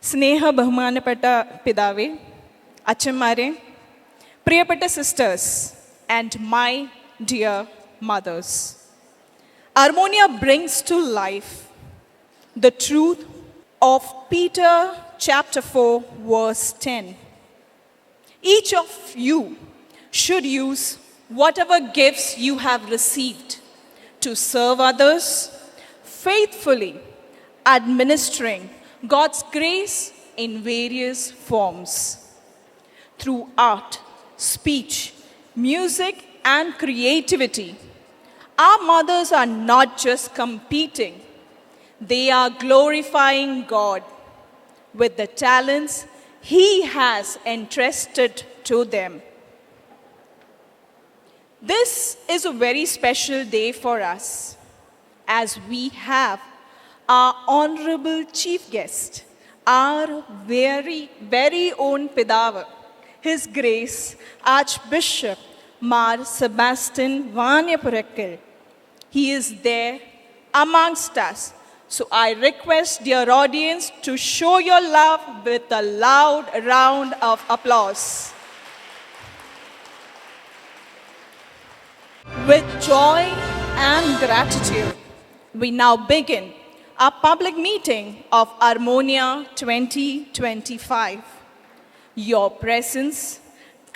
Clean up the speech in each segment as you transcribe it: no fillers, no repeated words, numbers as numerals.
സ്നേഹ ബഹുമാനപ്പെട്ട പിതാവേ, അച്ഛന്മാരെ, പ്രിയപ്പെട്ട sisters and my dear mothers, Armonia brings to life the truth of Peter chapter 4 verse 10. Each of you should use whatever gifts you have received to serve others faithfully, administering God's grace in various forms. Through art, speech, music, and creativity, our mothers are not just competing, they are glorifying God with the talents He has entrusted to them. This is a very special day for us as we have our honorable chief guest, our very own Pidava, His Grace Archbishop Mar Sebastian Vanyapurakil. He is there amongst us. So I request dear audience to show your love with a loud round of applause. With joy and gratitude, we now begin our public meeting of Armonia 2025. Your presence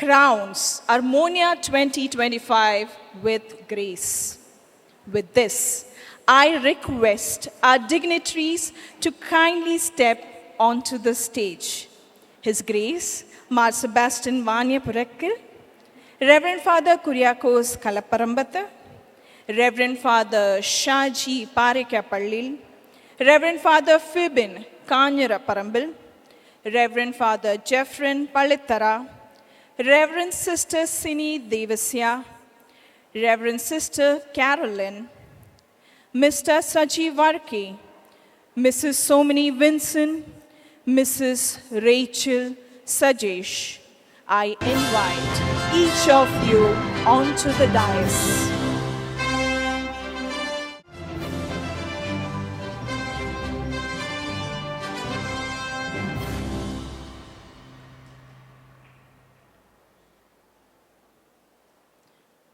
crowns Armonia 2025 with grace. With this, I request our dignitaries to kindly step onto the stage. His Grace, Mar Sebastian Vanyapurakil, Reverend Father Kuriakos Kalapparambatha, Reverend Father Shaji Parikapallil, Reverend Father Fibin Kanyaraparambil, Reverend Father Jeffrin Palittara, Reverend Sister Sini Devasya, Reverend Sister Carolyn, Mr. Sajeev Varki, Mrs. Somini Vincent, Mrs. Rachel Sajesh. I invite each of you onto the dais.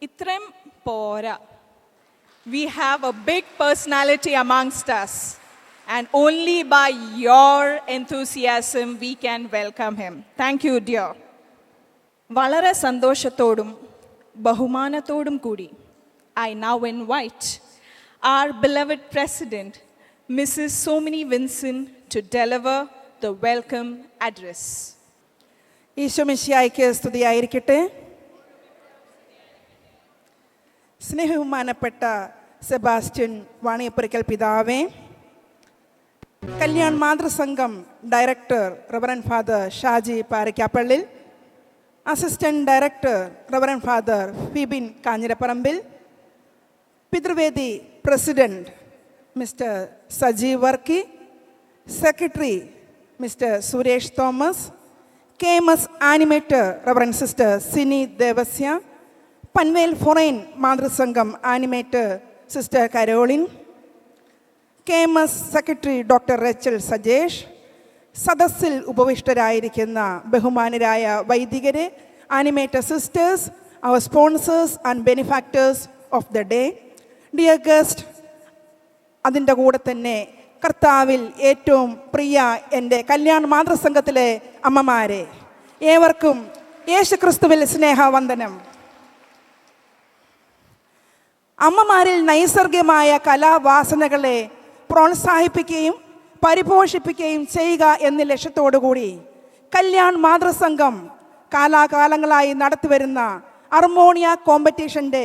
ഇത്രയും പോരാ. We have a big personality amongst us, and only by your enthusiasm we can welcome him. Thank you, dear. വളരെ സന്തോഷത്തോടും ബഹുമാനത്തോടും കൂടി I now invite our beloved President, Mrs. Somini Vincent, to deliver the welcome address. ഈശോമിശിഹായ്ക്ക് സ്തുതിയായിരിക്കട്ടെ. സ്നേഹബഹുമാനപ്പെട്ട സെബാസ്റ്റ്യൻ വാണിയപ്പുരയ്ക്കൽ പിതാവേ, Kalyan Mathrusangham director reverend father Shaji Parakkappallil, assistant director reverend father Fibin Kanjirapparambil, Pithruvedi president mister Sajeev Varkey, secretary mister Suresh Thomas, KMS animator reverend sister Sini Devasya, Panvel forane Mathrusangham animator sister Caroline, KMS secretary doctor Rachel Sajesh, സദസ്സിൽ ഉപവിഷ്ടരായിരിക്കുന്ന ബഹുമാനരായ വൈദികരെ, animator sisters, our sponsors and benefactors of the day, dear guest, അതിൻ്റെ കൂടെ തന്നെ കർത്താവിൽ ഏറ്റവും പ്രിയ എൻ്റെ കല്യാൺ മാതൃസംഘത്തിലെ അമ്മമാരെ, ഏവർക്കും യേശുക്രിസ്തുവിൽ സ്നേഹവന്ദനം. അമ്മമാരിൽ നൈസർഗികമായ കലാവാസനകളെ പ്രോത്സാഹിപ്പിക്കുകയും പരിപോഷിപ്പിക്കുകയും ചെയ്യുക എന്ന ലക്ഷ്യത്തോടുകൂടി കല്യാൺ മാതൃസംഘം കാലാകാലങ്ങളായി നടത്തിവരുന്ന അർമോണിയ കോമ്പറ്റീഷൻ്റെ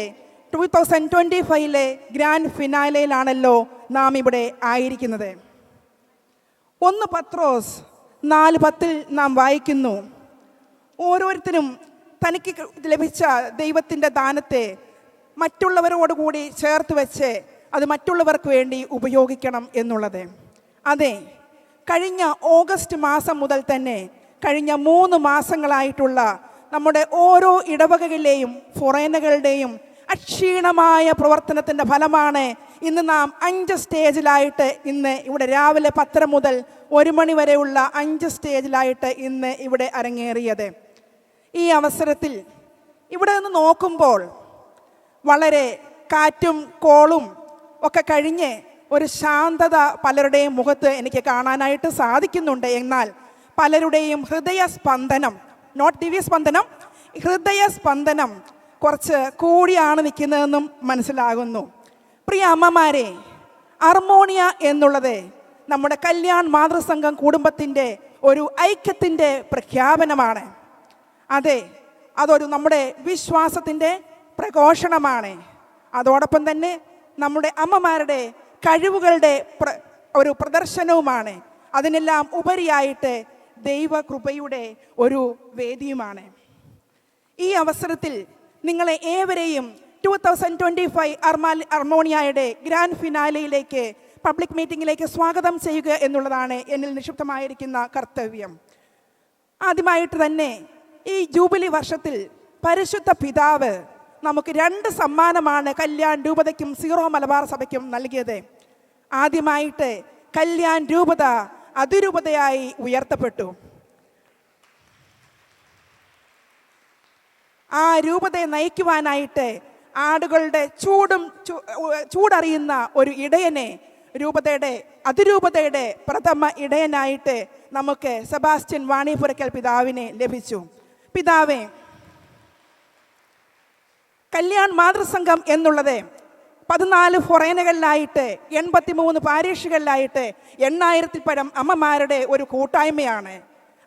2025 ഗ്രാൻഡ് ഫിനാലയിലാണല്ലോ നാം ഇവിടെ ആയിരിക്കുന്നത്. 1 പത്രോസ് 4:10 നാം വായിക്കുന്നു, ഓരോരുത്തരും തനിക്ക് ലഭിച്ച ദൈവത്തിൻ്റെ ദാനത്തെ മറ്റുള്ളവരോടുകൂടി ചേർത്ത് വെച്ച് അത് മറ്റുള്ളവർക്ക് വേണ്ടി ഉപയോഗിക്കണം എന്നുള്ളത്. അതെ, കഴിഞ്ഞ ഓഗസ്റ്റ് മാസം മുതൽ തന്നെ കഴിഞ്ഞ 3 മാസങ്ങളായിട്ടുള്ള നമ്മുടെ ഓരോ ഇടവകകളിലെയും ഫൊറൈനുകളുടെയും അക്ഷീണമായ പ്രവർത്തനത്തിൻ്റെ ഫലമാണ് ഇന്ന് നാം 5 സ്റ്റേജിലായിട്ട് ഇന്ന് ഇവിടെ രാവിലെ 10 മുതൽ 1 മണി വരെയുള്ള 5 സ്റ്റേജിലായിട്ട് ഇന്ന് ഇവിടെ അരങ്ങേറിയത്. ഈ അവസരത്തിൽ ഇവിടെ നിന്ന് നോക്കുമ്പോൾ വളരെ കാറ്റും കോളും ഒക്കെ കഴിഞ്ഞ് ഒരു ശാന്തത പലരുടെയും മുഖത്ത് എനിക്ക് കാണാനായിട്ട് സാധിക്കുന്നുണ്ട്. എന്നാൽ പലരുടെയും ഹൃദയസ്പന്ദനം, നോട്ട് ദിവ്യസ്പന്ദനം, ഹൃദയസ്പന്ദനം കുറച്ച് കൂടിയാണ് നിൽക്കുന്നതെന്നും മനസ്സിലാകുന്നു. പ്രിയ അമ്മമാരെ, അർമോണിയ എന്നുള്ളത് നമ്മുടെ കല്യാൺ മാതൃസംഘം കുടുംബത്തിൻ്റെ ഒരു ഐക്യത്തിൻ്റെ പ്രഖ്യാപനമാണ്. അതെ, അതൊരു നമ്മുടെ വിശ്വാസത്തിൻ്റെ പ്രഘോഷണമാണ്. അതോടൊപ്പം തന്നെ നമ്മുടെ അമ്മമാരുടെ കഴിവുകളുടെ ഒരു പ്രദർശനവുമാണ്. അതിനെല്ലാം ഉപരിയായിട്ട് ദൈവകൃപയുടെ ഒരു വേദിയുമാണ്. ഈ അവസരത്തിൽ നിങ്ങളെ ഏവരെയും 2025 അർമോണിയയുടെ ഗ്രാൻഡ് ഫിനാലയിലേക്ക്, പബ്ലിക് മീറ്റിംഗിലേക്ക് സ്വാഗതം ചെയ്യുക എന്നുള്ളതാണ് എന്നിൽ നിക്ഷിപ്തമായിരിക്കുന്ന കർത്തവ്യം. ആദ്യമായിട്ട് തന്നെ ഈ ജൂബിലി വർഷത്തിൽ പരിശുദ്ധ പിതാവ് നമുക്ക് 2 സമ്മാനമാണ് കല്യാൺ രൂപതയ്ക്കും സീറോ മലബാർ സഭയ്ക്കും നൽകിയത്. ആദ്യമായിട്ട് കല്യാൺ രൂപത അതിരൂപതയായി ഉയർത്തപ്പെട്ടു. ആ രൂപതയെ നയിക്കുവാനായിട്ട് ആടുകളുടെ ചൂടറിയുന്ന ഒരു ഇടയനെ അതിരൂപതയുടെ പ്രഥമ ഇടയനായിട്ട് നമുക്ക് സെബാസ്റ്റ്യൻ വാണിപുരയ്ക്കൽ പിതാവിനെ ലഭിച്ചു. പിതാവേ, കല്യാൺ മാതൃസംഘം എന്നുള്ളത് 14 ഫൊറേനകളിലായിട്ട് 83 പാരീഷുകളിലായിട്ട് 8000-ൽ പരം അമ്മമാരുടെ ഒരു കൂട്ടായ്മയാണ്.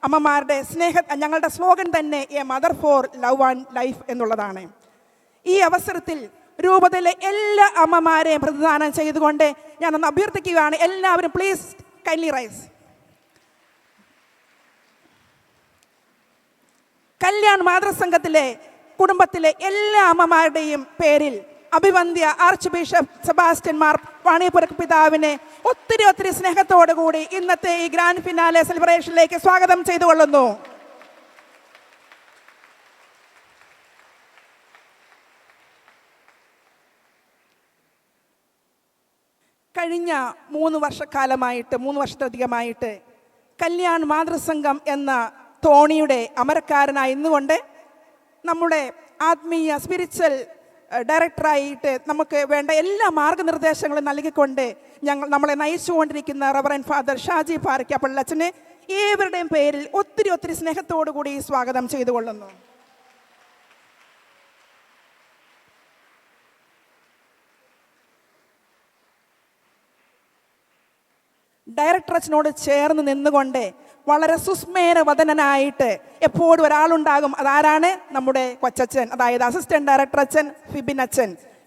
അമ്മമാരുടെ ഞങ്ങളുടെ സ്ലോഗൻ തന്നെ A mother four love and life എന്നുള്ളതാണ്. ഈ അവസരത്തിൽ രൂപതയിലെ എല്ലാ അമ്മമാരെയും പ്രതിദാനം ചെയ്തുകൊണ്ട് ഞാനൊന്ന് അഭ്യർത്ഥിക്കുകയാണ്. എല്ലാവരും പ്ലീസ് കൈൻഡ്ലി റൈസ്. കല്യാൺ മാതൃസംഘത്തിലെ കുടുംബത്തിലെ എല്ലാ അമ്മമാരുടെയും പേരിൽ അഭിവന്ദ്യ ആർച്ച് ബിഷപ്പ് സെബാസ്റ്റ്യൻ മാർ വാണിപുരയ്ക്കൽ പിതാവിനെ ഒത്തിരി സ്നേഹത്തോടു കൂടി ഇന്നത്തെ ഈ ഗ്രാൻഡ് ഫിനാലെ സെലിബ്രേഷനിലേക്ക് സ്വാഗതം ചെയ്തുകൊള്ളുന്നു. കഴിഞ്ഞ 3 വർഷത്തിലധികമായിട്ട് കല്യാൺ മാതൃസംഘം എന്ന തോണിയുടെ അമരക്കാരനായി ഇന്നുകൊണ്ട് നമ്മുടെ ആത്മീയ സ്പിരിച്വൽ ഡയറക്ടറായിട്ട് നമുക്ക് വേണ്ട എല്ലാ മാർഗനിർദ്ദേശങ്ങളും നൽകിക്കൊണ്ട് നമ്മളെ നയിച്ചുകൊണ്ടിരിക്കുന്ന റവറൻഡ് ഫാദർ ഷാജി പാറയ്ക്കാപ്പള്ളച്ചനെ ഏവരുടെയും പേരിൽ ഒത്തിരി സ്നേഹത്തോടു കൂടി സ്വാഗതം ചെയ്തുകൊള്ളുന്നു. ഡയറക്ടറച്ചനോട് ചേർന്ന് നിന്നുകൊണ്ട് വളരെ സുസ്മേരവദനായിട്ട് എപ്പോഴും ഒരാളുണ്ടാകും. അതാരാണ്? നമ്മുടെ കൊച്ചച്ഛൻ, അതായത് അസിസ്റ്റന്റ് ഡയറക്ടർ അച്ഛൻ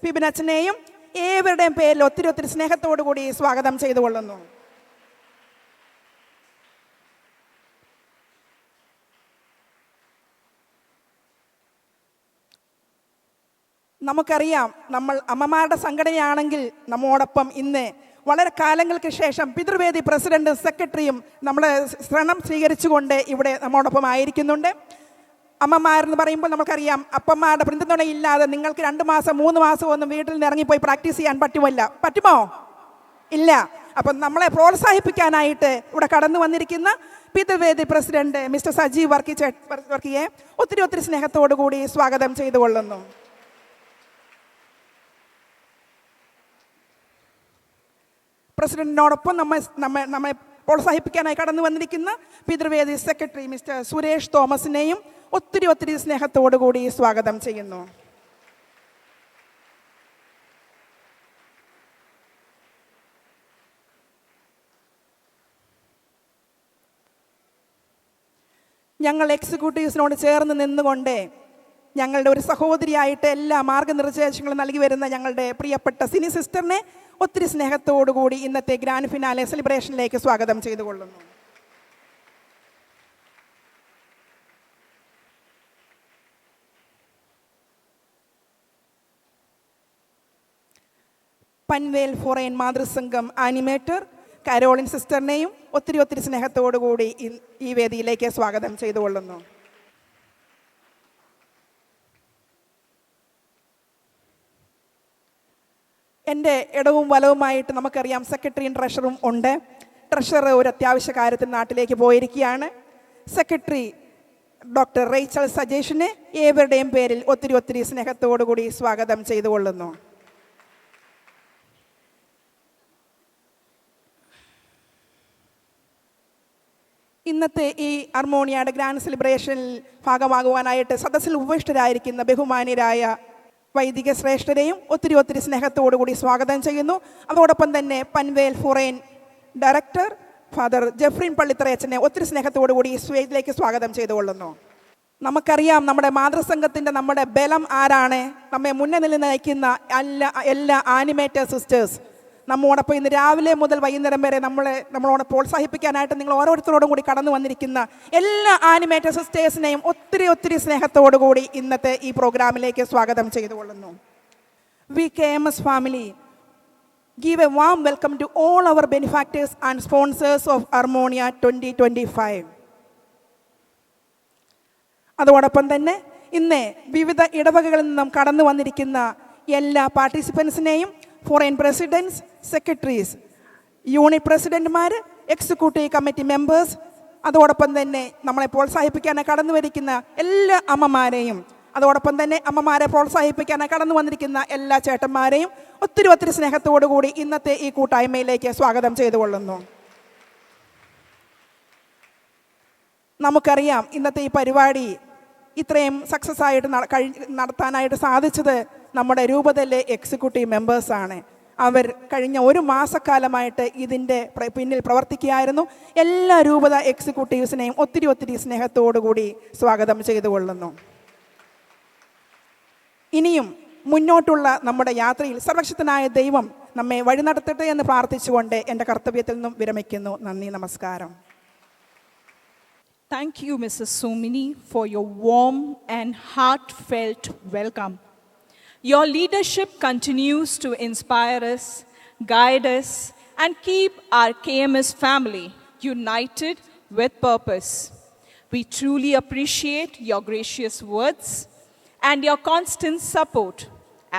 ഫിബിൻ അച്ഛനെയും ഏവരുടെയും പേരിൽ ഒത്തിരി സ്നേഹത്തോടു കൂടി സ്വാഗതം ചെയ്തുകൊള്ളുന്നു. നമുക്കറിയാം, നമ്മൾ അമ്മമാരുടെ സംഘടനയാണെങ്കിൽ നമ്മോടൊപ്പം ഇന്ന് വളരെ കാലങ്ങൾക്ക് ശേഷം പിതൃവേദി പ്രസിഡന്റും സെക്രട്ടറിയും നമ്മളെ ക്ഷണം സ്വീകരിച്ചുകൊണ്ട് ഇവിടെ നമ്മോടൊപ്പം ആയിരിക്കുന്നുണ്ട്. അമ്മമാരെന്ന് പറയുമ്പോൾ നമുക്കറിയാം, അപ്പന്മാരുടെ പിന്തുണയില്ലാതെ നിങ്ങൾക്ക് 2 മാസം 3 മാസം ഒന്നും വീട്ടിൽ നിന്ന് ഇറങ്ങിപ്പോയി പ്രാക്ടീസ് ചെയ്യാൻ പറ്റുമോ? ഇല്ല. അപ്പം നമ്മളെ പ്രോത്സാഹിപ്പിക്കാനായിട്ട് ഇവിടെ കടന്നു വന്നിരിക്കുന്ന പിതൃവേദി പ്രസിഡന്റ് മിസ്റ്റർ സജീവ് വർക്കിയെ ഒത്തിരി സ്നേഹത്തോടു കൂടി സ്വാഗതം ചെയ്തുകൊള്ളുന്നു. പ്രസിഡന്റിനോടൊപ്പം നമ്മെ പ്രോത്സാഹിപ്പിക്കാനായി കടന്നു വന്നിരിക്കുന്ന പിതൃവേദി സെക്രട്ടറി മിസ്റ്റർ സുരേഷ് തോമസിനെയും ഒത്തിരി സ്നേഹത്തോടു കൂടി സ്വാഗതം ചെയ്യുന്നു. ഞങ്ങൾ എക്സിക്യൂട്ടീവ്സിനോട് ചേർന്ന് നിന്നുകൊണ്ട് ഞങ്ങളുടെ ഒരു സഹോദരിയായിട്ട് എല്ലാ മാർഗനിർദ്ദേശങ്ങളും നൽകി വരുന്ന ഞങ്ങളുടെ പ്രിയപ്പെട്ട സിനി സിസ്റ്ററിനെ ഒത്തിരി സ്നേഹത്തോടു കൂടി ഇന്നത്തെ ഗ്രാൻഡ് ഫിനാലെ സെലിബ്രേഷനിലേക്ക് സ്വാഗതം ചെയ്തുകൊള്ളുന്നു. പൻവേൽ ഫോറൈൻ മാതൃസംഘം ആനിമേറ്റർ കരോളിൻ സിസ്റ്ററിനെയും ഒത്തിരി സ്നേഹത്തോടു കൂടി ഈ വേദിയിലേക്ക് സ്വാഗതം ചെയ്തുകൊള്ളുന്നു. എൻ്റെ ഇടവും വലവുമായിട്ട് നമുക്കറിയാം സെക്രട്ടറിയും ട്രഷറും ഉണ്ട്. ട്രഷറർ ഒരു അത്യാവശ്യ കാര്യത്തിൽ നാട്ടിലേക്ക് പോയിരിക്കുകയാണ്. സെക്രട്ടറി ഡോക്ടർ റേച്ചൽ സജേഷിനെ ഏവരുടെയും പേരിൽ ഒത്തിരി സ്നേഹത്തോടു കൂടി സ്വാഗതം ചെയ്തുകൊള്ളുന്നു. ഇന്നത്തെ ഈ അർമോണിയയുടെ ഗ്രാൻഡ് സെലിബ്രേഷനിൽ ഭാഗമാകുവാനായിട്ട് സദസ്സിൽ ഉപവിഷ്ടരായിരിക്കുന്ന ബഹുമാന്യരായ വൈദിക ശ്രേഷ്ഠരെയും ഒത്തിരി സ്നേഹത്തോടു കൂടി സ്വാഗതം ചെയ്യുന്നു. അതോടൊപ്പം തന്നെ Panvel forane director father Jeffrin പള്ളിത്തറയച്ചനെ ഒത്തിരി സ്നേഹത്തോടു കൂടി സ്റ്റേജിലേക്ക് സ്വാഗതം ചെയ്തുകൊള്ളുന്നു. നമുക്കറിയാം നമ്മുടെ മാതൃസംഘത്തിൻ്റെ നമ്മുടെ ബലം ആരാണ്? നമ്മെ മുന്നിൽ നയിക്കുന്ന എല്ലാ ആനിമേറ്റർ സിസ്റ്റേഴ്സ് നമ്മോടൊപ്പം ഇന്ന് രാവിലെ മുതൽ വൈകുന്നേരം വരെ നമ്മളോട് പ്രോത്സാഹിപ്പിക്കാനായിട്ട് നിങ്ങൾ ഓരോരുത്തരോടും കൂടി കടന്നു വന്നിരിക്കുന്ന എല്ലാ ആനിമേറ്റർ സിസ്റ്റേഴ്സിനെയും ഒത്തിരി സ്നേഹത്തോടു കൂടി ഇന്നത്തെ ഈ പ്രോഗ്രാമിലേക്ക് സ്വാഗതം ചെയ്തുകൊള്ളുന്നു. VKMS family give a warm welcome to all our benefactors and sponsors of Harmonia 2025. അതോടൊപ്പം തന്നെ ഇന്ന് വിവിധ ഇടവകകളിൽ നിന്നും കടന്നു വന്നിരിക്കുന്ന എല്ലാ പാർട്ടിസിപ്പൻസിനെയും ഫോറിൻ പ്രസിഡൻസ്, സെക്രട്ടറീസ്, യൂണിറ്റ് പ്രസിഡന്റുമാർ, എക്സിക്യൂട്ടീവ് കമ്മിറ്റി മെമ്പേഴ്സ്, അതോടൊപ്പം തന്നെ നമ്മളെ പ്രോത്സാഹിപ്പിക്കാൻ കടന്നു വരിക്കുന്ന എല്ലാ അമ്മമാരെയും, അതോടൊപ്പം തന്നെ അമ്മമാരെ പ്രോത്സാഹിപ്പിക്കാൻ കടന്നു വന്നിരിക്കുന്ന എല്ലാ ചേട്ടന്മാരെയും ഒത്തിരി സ്നേഹത്തോടു കൂടി ഇന്നത്തെ ഈ കൂട്ടായ്മയിലേക്ക് സ്വാഗതം ചെയ്തുകൊള്ളുന്നു. നമുക്കറിയാം ഇന്നത്തെ ഈ പരിപാടി ഇത്രയും സക്സസ് ആയിട്ട് നടത്താനായിട്ട് സാധിച്ചത് നമ്മുടെ രൂപതയിലെ എക്സിക്യൂട്ടീവ് മെമ്പേഴ്സാണ്. അവർ കഴിഞ്ഞ ഒരു മാസക്കാലമായിട്ട് ഇതിൻ്റെ പിന്നിൽ പ്രവർത്തിക്കുകയായിരുന്നു. എല്ലാ രൂപത എക്സിക്യൂട്ടീവ്സിനെയും ഒത്തിരി സ്നേഹത്തോടു കൂടി സ്വാഗതം ചെയ്തുകൊള്ളുന്നു. ഇനിയും മുന്നോട്ടുള്ള നമ്മുടെ യാത്രയിൽ സർവശക്തനായ ദൈവം നമ്മെ വഴി നടത്തട്ടെ എന്ന് പ്രാർത്ഥിച്ചുകൊണ്ട് എൻ്റെ കർത്തവ്യത്തിൽ നിന്നും വിരമിക്കുന്നു. നന്ദി, നമസ്കാരം. Thank you, Mrs. Somini, for your warm and heartfelt welcome. Your leadership continues to inspire us, guide us, and keep our KMS family united with purpose. We truly appreciate your gracious words and your constant support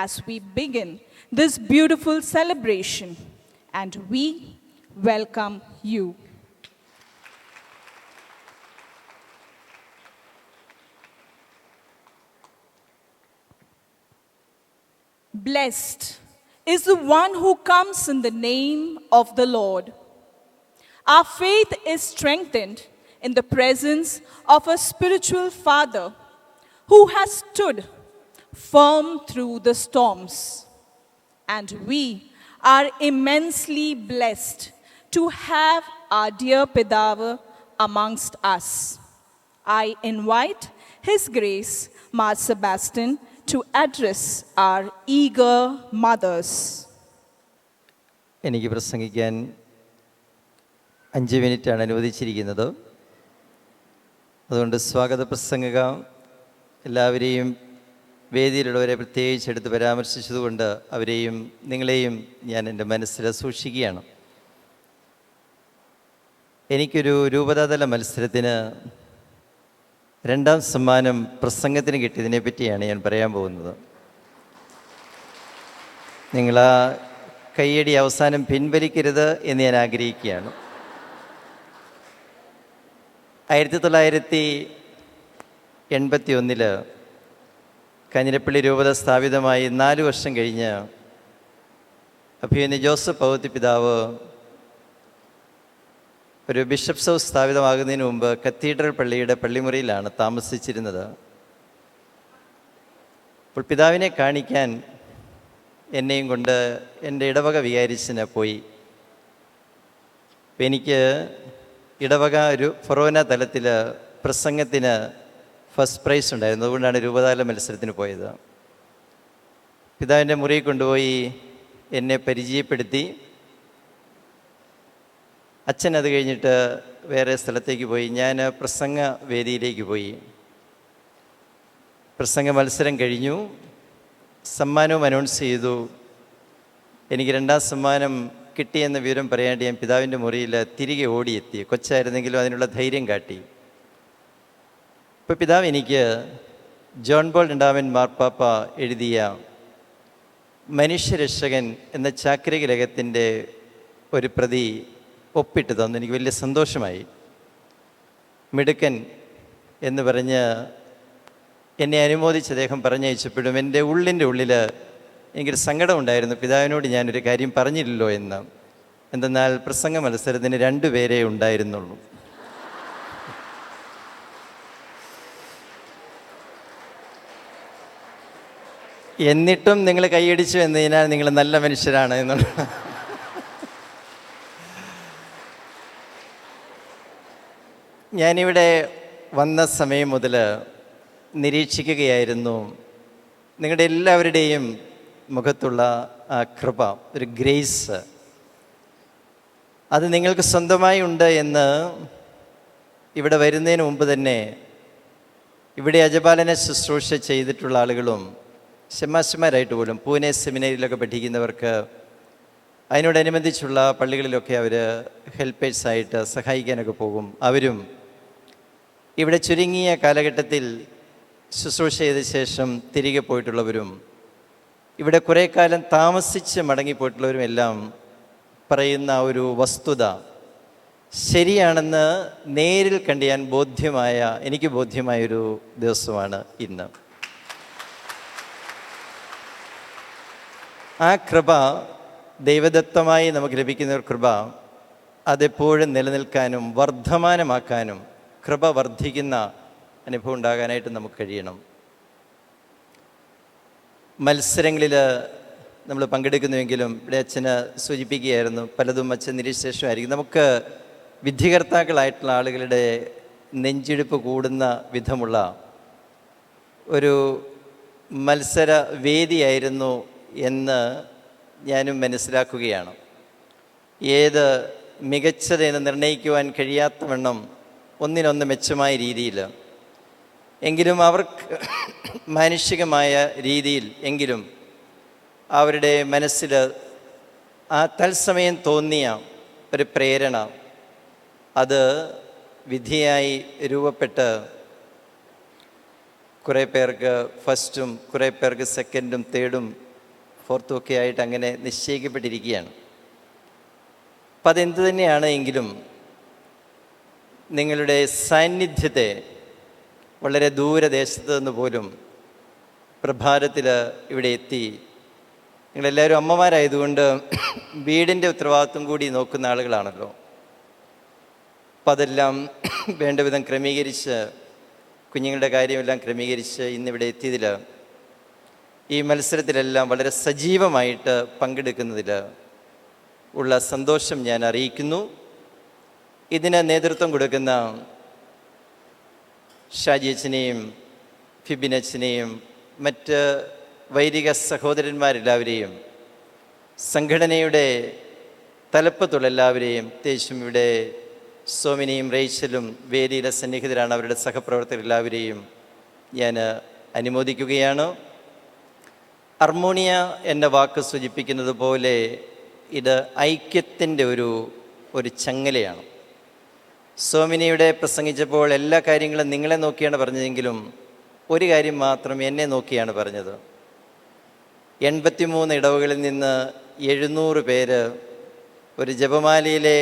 as we begin this beautiful celebration, and we welcome you. Blessed is the one who comes in the name of the Lord. Our faith is strengthened in the presence of a spiritual Father who has stood firm through the storms. And we are immensely blessed to have our dear Pidava amongst us. I invite His Grace, Mar Sebastian, to address our eager mothers. എനിക്ക് പ്രസംഗിക്കാൻ 5 മിനിറ്റാണ് അനുവദിച്ചിരിക്കുന്നത്. അതുകൊണ്ട് സ്വാഗത പ്രസംഗക എല്ലാവരെയും വേദിയിലുള്ളവരെ പ്രത്യേകിച്ച് എടുത്ത് പരാമർശിച്ചതുകൊണ്ട് അവരെയും നിങ്ങളെയും ഞാൻ എൻ്റെ മനസ്സിൽ സൂക്ഷിക്കുകയാണ്. എനിക്കൊരു രൂപതാതല മത്സരത്തിന് 2ാം സമ്മാനം പ്രസംഗത്തിന് കിട്ടിയതിനെ പറ്റിയാണ് ഞാൻ പറയാൻ പോകുന്നത്. നിങ്ങൾ ആ കയ്യടി അവസാനം പിൻവലിക്കരുത് എന്ന് ഞാൻ ആഗ്രഹിക്കുകയാണ്. 1981 കാഞ്ഞിരപ്പള്ളി രൂപത സ്ഥാപിതമായി 4 വർഷം കഴിഞ്ഞ് അഭിമന്യ ജോസഫ് പൗത്തി പിതാവ് ഒരു ബിഷപ്സ് ഹൗസ് സ്ഥാപിതമാകുന്നതിന് മുമ്പ് കത്തീഡ്രൽ പള്ളിയുടെ പള്ളിമുറിയിലാണ് താമസിച്ചിരുന്നത്. അപ്പോൾ പിതാവിനെ കാണിക്കാൻ എന്നെയും കൊണ്ട് എൻ്റെ ഇടവക വികാരിച്ചിന് പോയി. അപ്പോൾ എനിക്ക് ഇടവക ഒരു ഫൊറോന തലത്തിൽ പ്രസംഗത്തിന് ഫസ്റ്റ് പ്രൈസ് ഉണ്ടായിരുന്നു. അതുകൊണ്ടാണ് രൂപതാല മത്സരത്തിന് പോയത്. പിതാവിൻ്റെ മുറിയിൽ കൊണ്ടുപോയി എന്നെ പരിചയപ്പെടുത്തി. അച്ഛൻ അത് കഴിഞ്ഞിട്ട് വേറെ സ്ഥലത്തേക്ക് പോയി. ഞാൻ പ്രസംഗ വേദിയിലേക്ക് പോയി. പ്രസംഗ മത്സരം കഴിഞ്ഞു. സമ്മാനവും അനൗൺസ് ചെയ്തു. എനിക്ക് 2ാം സമ്മാനം കിട്ടിയെന്ന വിവരം പറയാണ്ട് ഞാൻ പിതാവിൻ്റെ മുറിയിൽ തിരികെ ഓടിയെത്തി. കൊച്ചായിരുന്നെങ്കിലും അതിനുള്ള ധൈര്യം കാട്ടി. ഇപ്പോൾ പിതാവ് എനിക്ക് ജോൺ പോൾ 2 മാർപ്പാപ്പ എഴുതിയ മനുഷ്യരക്ഷകൻ എന്ന ചാക്രിക ലേഖത്തിൻ്റെ ഒരു പ്രതി ഒപ്പിട്ട് തന്നു. എനിക്ക് വലിയ സന്തോഷമായി. മിടുക്കൻ എന്ന് പറഞ്ഞ് എന്നെ അനുമോദിച്ച് അദ്ദേഹം പറഞ്ഞയച്ചപ്പോഴും എൻ്റെ ഉള്ളിൻ്റെ ഉള്ളിൽ എനിക്കൊരു സങ്കടമുണ്ടായിരുന്നു. പിതാവിനോട് ഞാനൊരു കാര്യം പറഞ്ഞില്ലല്ലോ എന്ന്. എന്തെന്നാൽ പ്രസംഗ മത്സരത്തിന് 2 പേരേ ഉണ്ടായിരുന്നുള്ളൂ. എന്നിട്ടും നിങ്ങൾ കൈയടിച്ചു എന്നതിനാൽ നിങ്ങൾ നല്ല മനുഷ്യരാണ് എന്നുള്ള ഞാനിവിടെ വന്ന സമയം മുതൽ നിരീക്ഷിക്കുകയായിരുന്നു നിങ്ങളുടെ എല്ലാവരുടെയും മുഖത്തുള്ള ആ കൃപ, ഒരു ഗ്രേസ്. അത് നിങ്ങൾക്ക് സ്വന്തമായി ഉണ്ട് എന്ന് ഇവിടെ വരുന്നതിന് മുമ്പ് തന്നെ ഇവിടെ അജപാലന ശുശ്രൂഷ ചെയ്തിട്ടുള്ള ആളുകളും ശമാശമാരായിട്ട് പോലും പൂനെ സെമിനാരിയിലൊക്കെ പഠിക്കുന്നവർക്ക് അതിനോടനുബന്ധിച്ചുള്ള പള്ളികളിലൊക്കെ അവർ ഹെൽപ്പേഴ്സായിട്ട് സഹായിക്കാനൊക്കെ പോകും. അവരും ഇവിടെ ചുരുങ്ങിയ കാലഘട്ടത്തിൽ ശുശ്രൂഷ ചെയ്ത ശേഷം തിരികെ പോയിട്ടുള്ളവരും ഇവിടെ കുറേ കാലം താമസിച്ച് മടങ്ങിപ്പോയിട്ടുള്ളവരും എല്ലാം പറയുന്ന ഒരു വസ്തുത ശരിയാണെന്ന് നേരിൽ കണ്ട് ഞാൻ എനിക്ക് ബോധ്യമായൊരു ദിവസമാണ് ഇന്ന്. ആ കൃപ, ദൈവദത്തമായി നമുക്ക് ലഭിക്കുന്ന ഒരു കൃപ, അതെപ്പോഴും നിലനിൽക്കാനും വർദ്ധമാനമാക്കാനും കൃപ വർദ്ധിക്കുന്ന അനുഭവം ഉണ്ടാകാനായിട്ട് നമുക്ക് കഴിയണം. മത്സരങ്ങളിൽ നമ്മൾ പങ്കെടുക്കുന്നുവെങ്കിലും ഇവിടെ അച്ഛന് സൂചിപ്പിക്കുകയായിരുന്നു, പലതും അച്ഛൻ നിരീക്ഷ ശേഷമായിരിക്കും. നമുക്ക് വിധികർത്താക്കളായിട്ടുള്ള ആളുകളുടെ നെഞ്ചിടിപ്പ് കൂടുന്ന വിധമുള്ള ഒരു മത്സര വേദിയായിരുന്നു എന്ന് ഞാനും മനസ്സിലാക്കുകയാണ്. ഏത് മികച്ചതെന്ന് നിർണ്ണയിക്കുവാൻ കഴിയാത്തവണ്ണം ഒന്നിനൊന്ന് മെച്ചമായ രീതിയിൽ എങ്കിലും അവർക്ക് മാനുഷികമായ രീതിയിൽ എങ്കിലും അവരുടെ മനസ്സിൽ ആ തത്സമയം തോന്നിയ ഒരു പ്രേരണ അത് വിധിയായി രൂപപ്പെട്ട് കുറേ പേർക്ക് ഫസ്റ്റും കുറേ പേർക്ക് സെക്കൻഡും തേർഡും ഫോർത്തും ഒക്കെ ആയിട്ട് അങ്ങനെ നിശ്ചയിക്കപ്പെട്ടിരിക്കുകയാണ്. അപ്പം അതെന്ത് തന്നെയാണ് എങ്കിലും നിങ്ങളുടെ സാന്നിധ്യത്തെ വളരെ ദൂരദേശത്ത് നിന്ന് പോലും പ്രഭാതത്തിൽ ഇവിടെ എത്തി, നിങ്ങളെല്ലാവരും അമ്മമാരായതുകൊണ്ട് വീടിൻ്റെ ഉത്തരവാദിത്വം കൂടി നോക്കുന്ന ആളുകളാണല്ലോ. അപ്പം അതെല്ലാം വേണ്ട വിധം ക്രമീകരിച്ച് കുഞ്ഞുങ്ങളുടെ കാര്യമെല്ലാം ക്രമീകരിച്ച് ഇന്നിവിടെ എത്തിയതിൽ, ഈ മത്സരത്തിലെല്ലാം വളരെ സജീവമായിട്ട് പങ്കെടുക്കുന്നതിൽ ഉള്ള സന്തോഷം ഞാൻ അറിയിക്കുന്നു. ഇതിന് നേതൃത്വം കൊടുക്കുന്ന ഷാജിയച്ചനെയും ഫിബിനച്ചനെയും മറ്റ് വൈദിക സഹോദരന്മാരെല്ലാവരെയും സംഘടനയുടെ തലപ്പത്തുള്ള എല്ലാവരെയും, പ്രത്യേകിച്ചും ഇവിടെ സോമിനിയും റേച്ചലും വേദിയിലെ സന്നിഹിതരാണ്, അവരുടെ സഹപ്രവർത്തകരെല്ലാവരെയും ഞാൻ അനുമോദിക്കുകയാണ്. അർമോണിയ എന്ന വാക്ക് സൂചിപ്പിക്കുന്നത് പോലെ ഇത് ഐക്യത്തിൻ്റെ ഒരു ചങ്ങലയാണ്. സോമിനിയുടെ പ്രസംഗിച്ചപ്പോൾ എല്ലാ കാര്യങ്ങളും നിങ്ങളെ നോക്കിയാണ് പറഞ്ഞതെങ്കിലും ഒരു കാര്യം മാത്രം എന്നെ നോക്കിയാണ് പറഞ്ഞത്. 83 ഇടവകളിൽ നിന്ന് 700 പേര് ഒരു ജപമാലയിലെ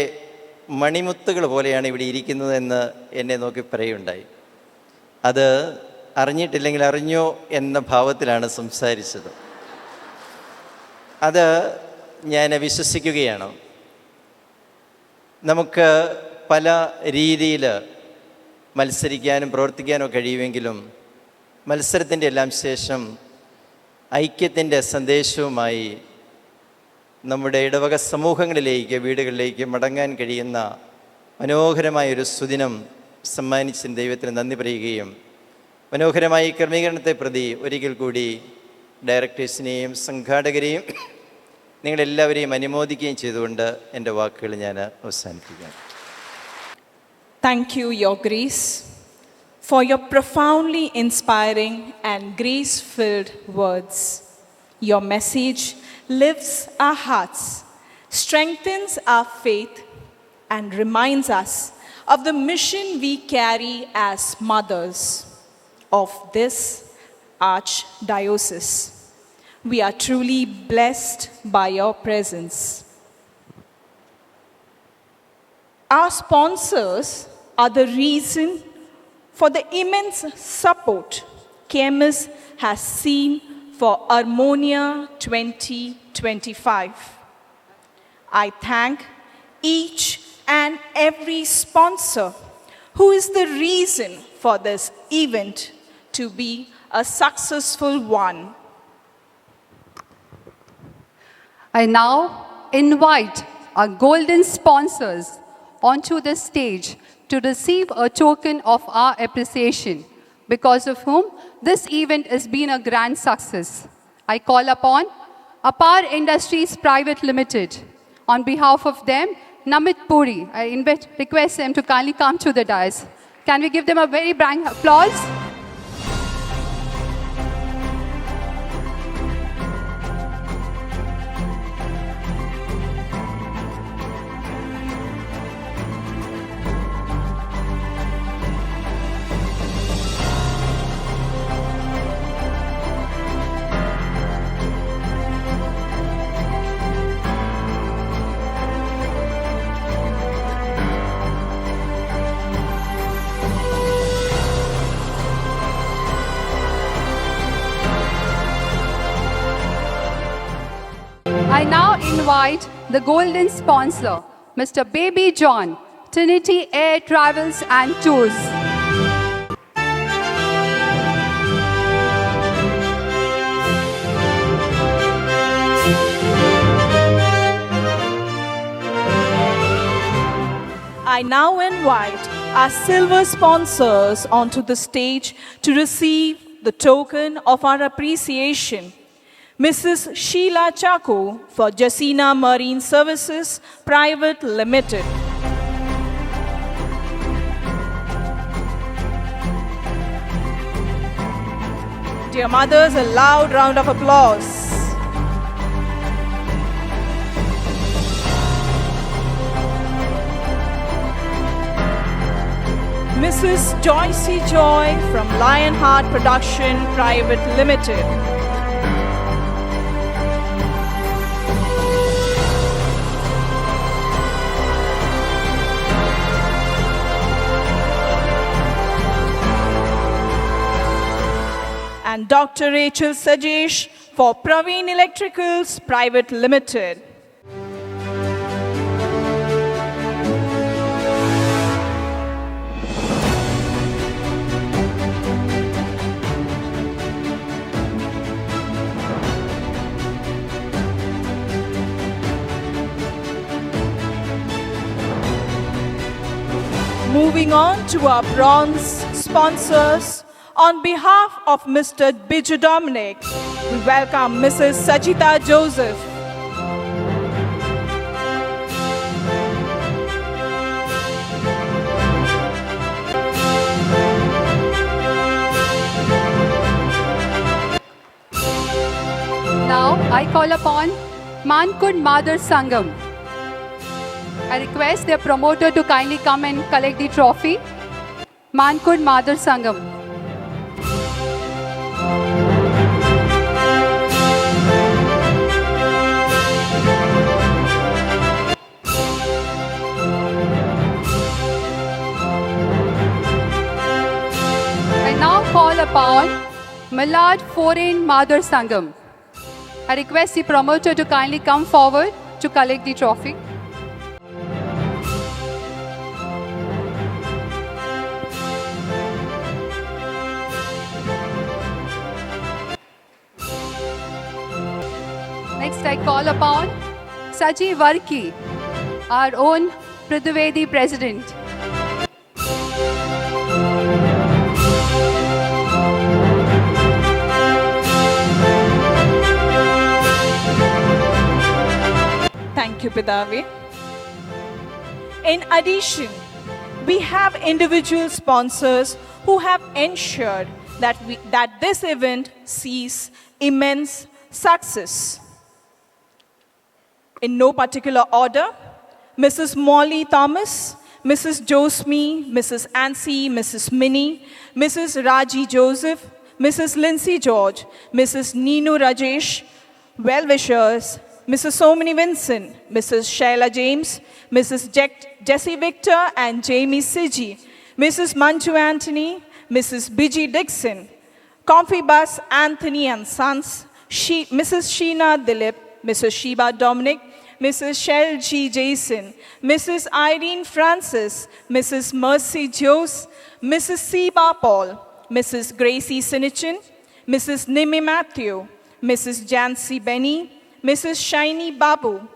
മണിമുത്തുകൾ പോലെയാണ് ഇവിടെ ഇരിക്കുന്നതെന്ന് എന്നെ നോക്കി പറയുകയുണ്ടായി. അത് അറിഞ്ഞിട്ടില്ലെങ്കിൽ അറിഞ്ഞോ എന്ന ഭാവത്തിലാണ് സംസാരിച്ചത്. അത് ഞാൻ വിശ്വസിക്കുകയാണ്. നമുക്ക് പല രീതിയിൽ മത്സരിക്കാനും പ്രവർത്തിക്കാനോ കഴിയുമെങ്കിലും മത്സരത്തിൻ്റെ എല്ലാം ശേഷം ഐക്യത്തിൻ്റെ സന്ദേശവുമായി നമ്മുടെ ഇടവക സമൂഹങ്ങളിലേക്ക്, വീടുകളിലേക്ക് മടങ്ങാൻ കഴിയുന്ന മനോഹരമായൊരു സുദിനം സമ്മാനിച്ച ദൈവത്തിന് നന്ദി പറയുകയും മനോഹരമായ ഈ ക്രമീകരണത്തെ പ്രതി ഒരിക്കൽ കൂടി ഡയറക്ടേഴ്സിനെയും സംഘാടകരെയും നിങ്ങളെല്ലാവരെയും അനുമോദിക്കുകയും ചെയ്തുകൊണ്ട് എൻ്റെ വാക്കുകൾ ഞാൻ അവസാനിപ്പിക്കുകയാണ്. Thank you, Your Grace, for your profoundly inspiring and grace-filled words. Your message lifts our hearts, strengthens our faith, and reminds us of the mission we carry as mothers of this archdiocese. We are truly blessed by your presence. Our sponsors are the reason for the immense support KMS has seen for Harmonia 2025. I thank each and every sponsor who is the reason for this event to be a successful one. I now invite our golden sponsors onto the stage to receive a token of our appreciation, because of whom this event has been a grand success. I call upon Apar Industries Private Limited. On behalf of them, Namit Puri, I request them to kindly come to the dais. Can we give them a very big applause? I now invite the golden sponsor, Mr. Baby John, Trinity Air Travels and Tours. I now invite our silver sponsors onto the stage to receive the token of our appreciation. Mrs. Sheila Chaku for Jasina Marine Services Private Limited. Dear mothers, a loud round of applause. Mrs. Joycey Joy from Lionheart Production Private Limited. And Dr. Rachel Sajesh for Praveen Electricals Private Limited. Moving on to our bronze sponsors, on behalf of Mr. Biju Dominic, we welcome Mrs. Sajita Joseph. Now I call upon Mankud Mother Sangam. I request their promoter to kindly come and collect the trophy. Mankud Mother Sangam. I now call upon Milad Foreign Mother Sangam. I request the promoter to kindly come forward to collect the trophy. Next, I call upon Saji Varki, our own Pridhivedi president. Thank you, Pidavi. In addition, we have individual sponsors who have ensured that this event sees immense success. In no particular order, Mrs. Molly Thomas, Mrs. Josme, Mrs. Ansi, Mrs. Minnie, Mrs. Raji Joseph, Mrs. Lindsay George, Mrs. Ninu Rajesh, well-wishers, Mrs. Somani Vincent, Mrs. Shaila James, Mrs. Jessie Victor and Jamie Siji, Mrs. Manju Anthony, Mrs. Biji Dixon, Comfy Bus Anthony and Sons, Mrs. Sheena Dilip, Mrs. Sheba Dominic, Mrs. Shell G. Jason, Mrs. Irene Francis, Mrs. Mercy Jose, Mrs. Seba Paul, Mrs. Gracie Sinichin, Mrs. Nimi Matthew, Mrs. Jancy Benny, Mrs. Shiny Babu,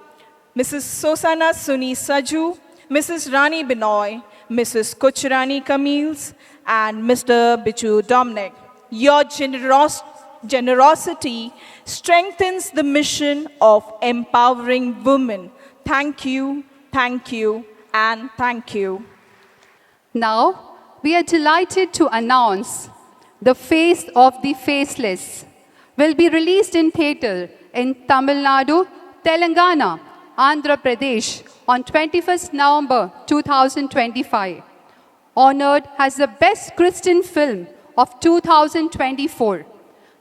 Mrs. Sosana Suni Saju, Mrs. Rani Binoy, Mrs. Kuchrani Camils, and Mr. Bichu Dominic. Your generosity strengthens the mission of empowering women. Thank you, and thank you. Now, we are delighted to announce The Face of the Faceless will be released in theatre in Tamil Nadu, Telangana, Andhra Pradesh on 21st November 2025. Honored as the Best Christian Film of 2024.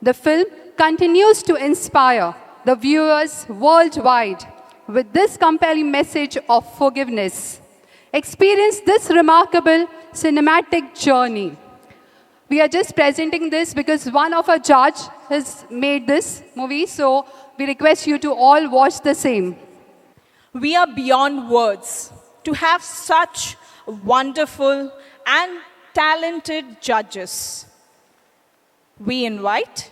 The film continues to inspire the viewers worldwide with this compelling message of forgiveness. Experience this remarkable cinematic journey. We are just presenting this because one of our judge has made this movie, so we request you to all watch the same. We are beyond words to have such wonderful and talented judges. We invite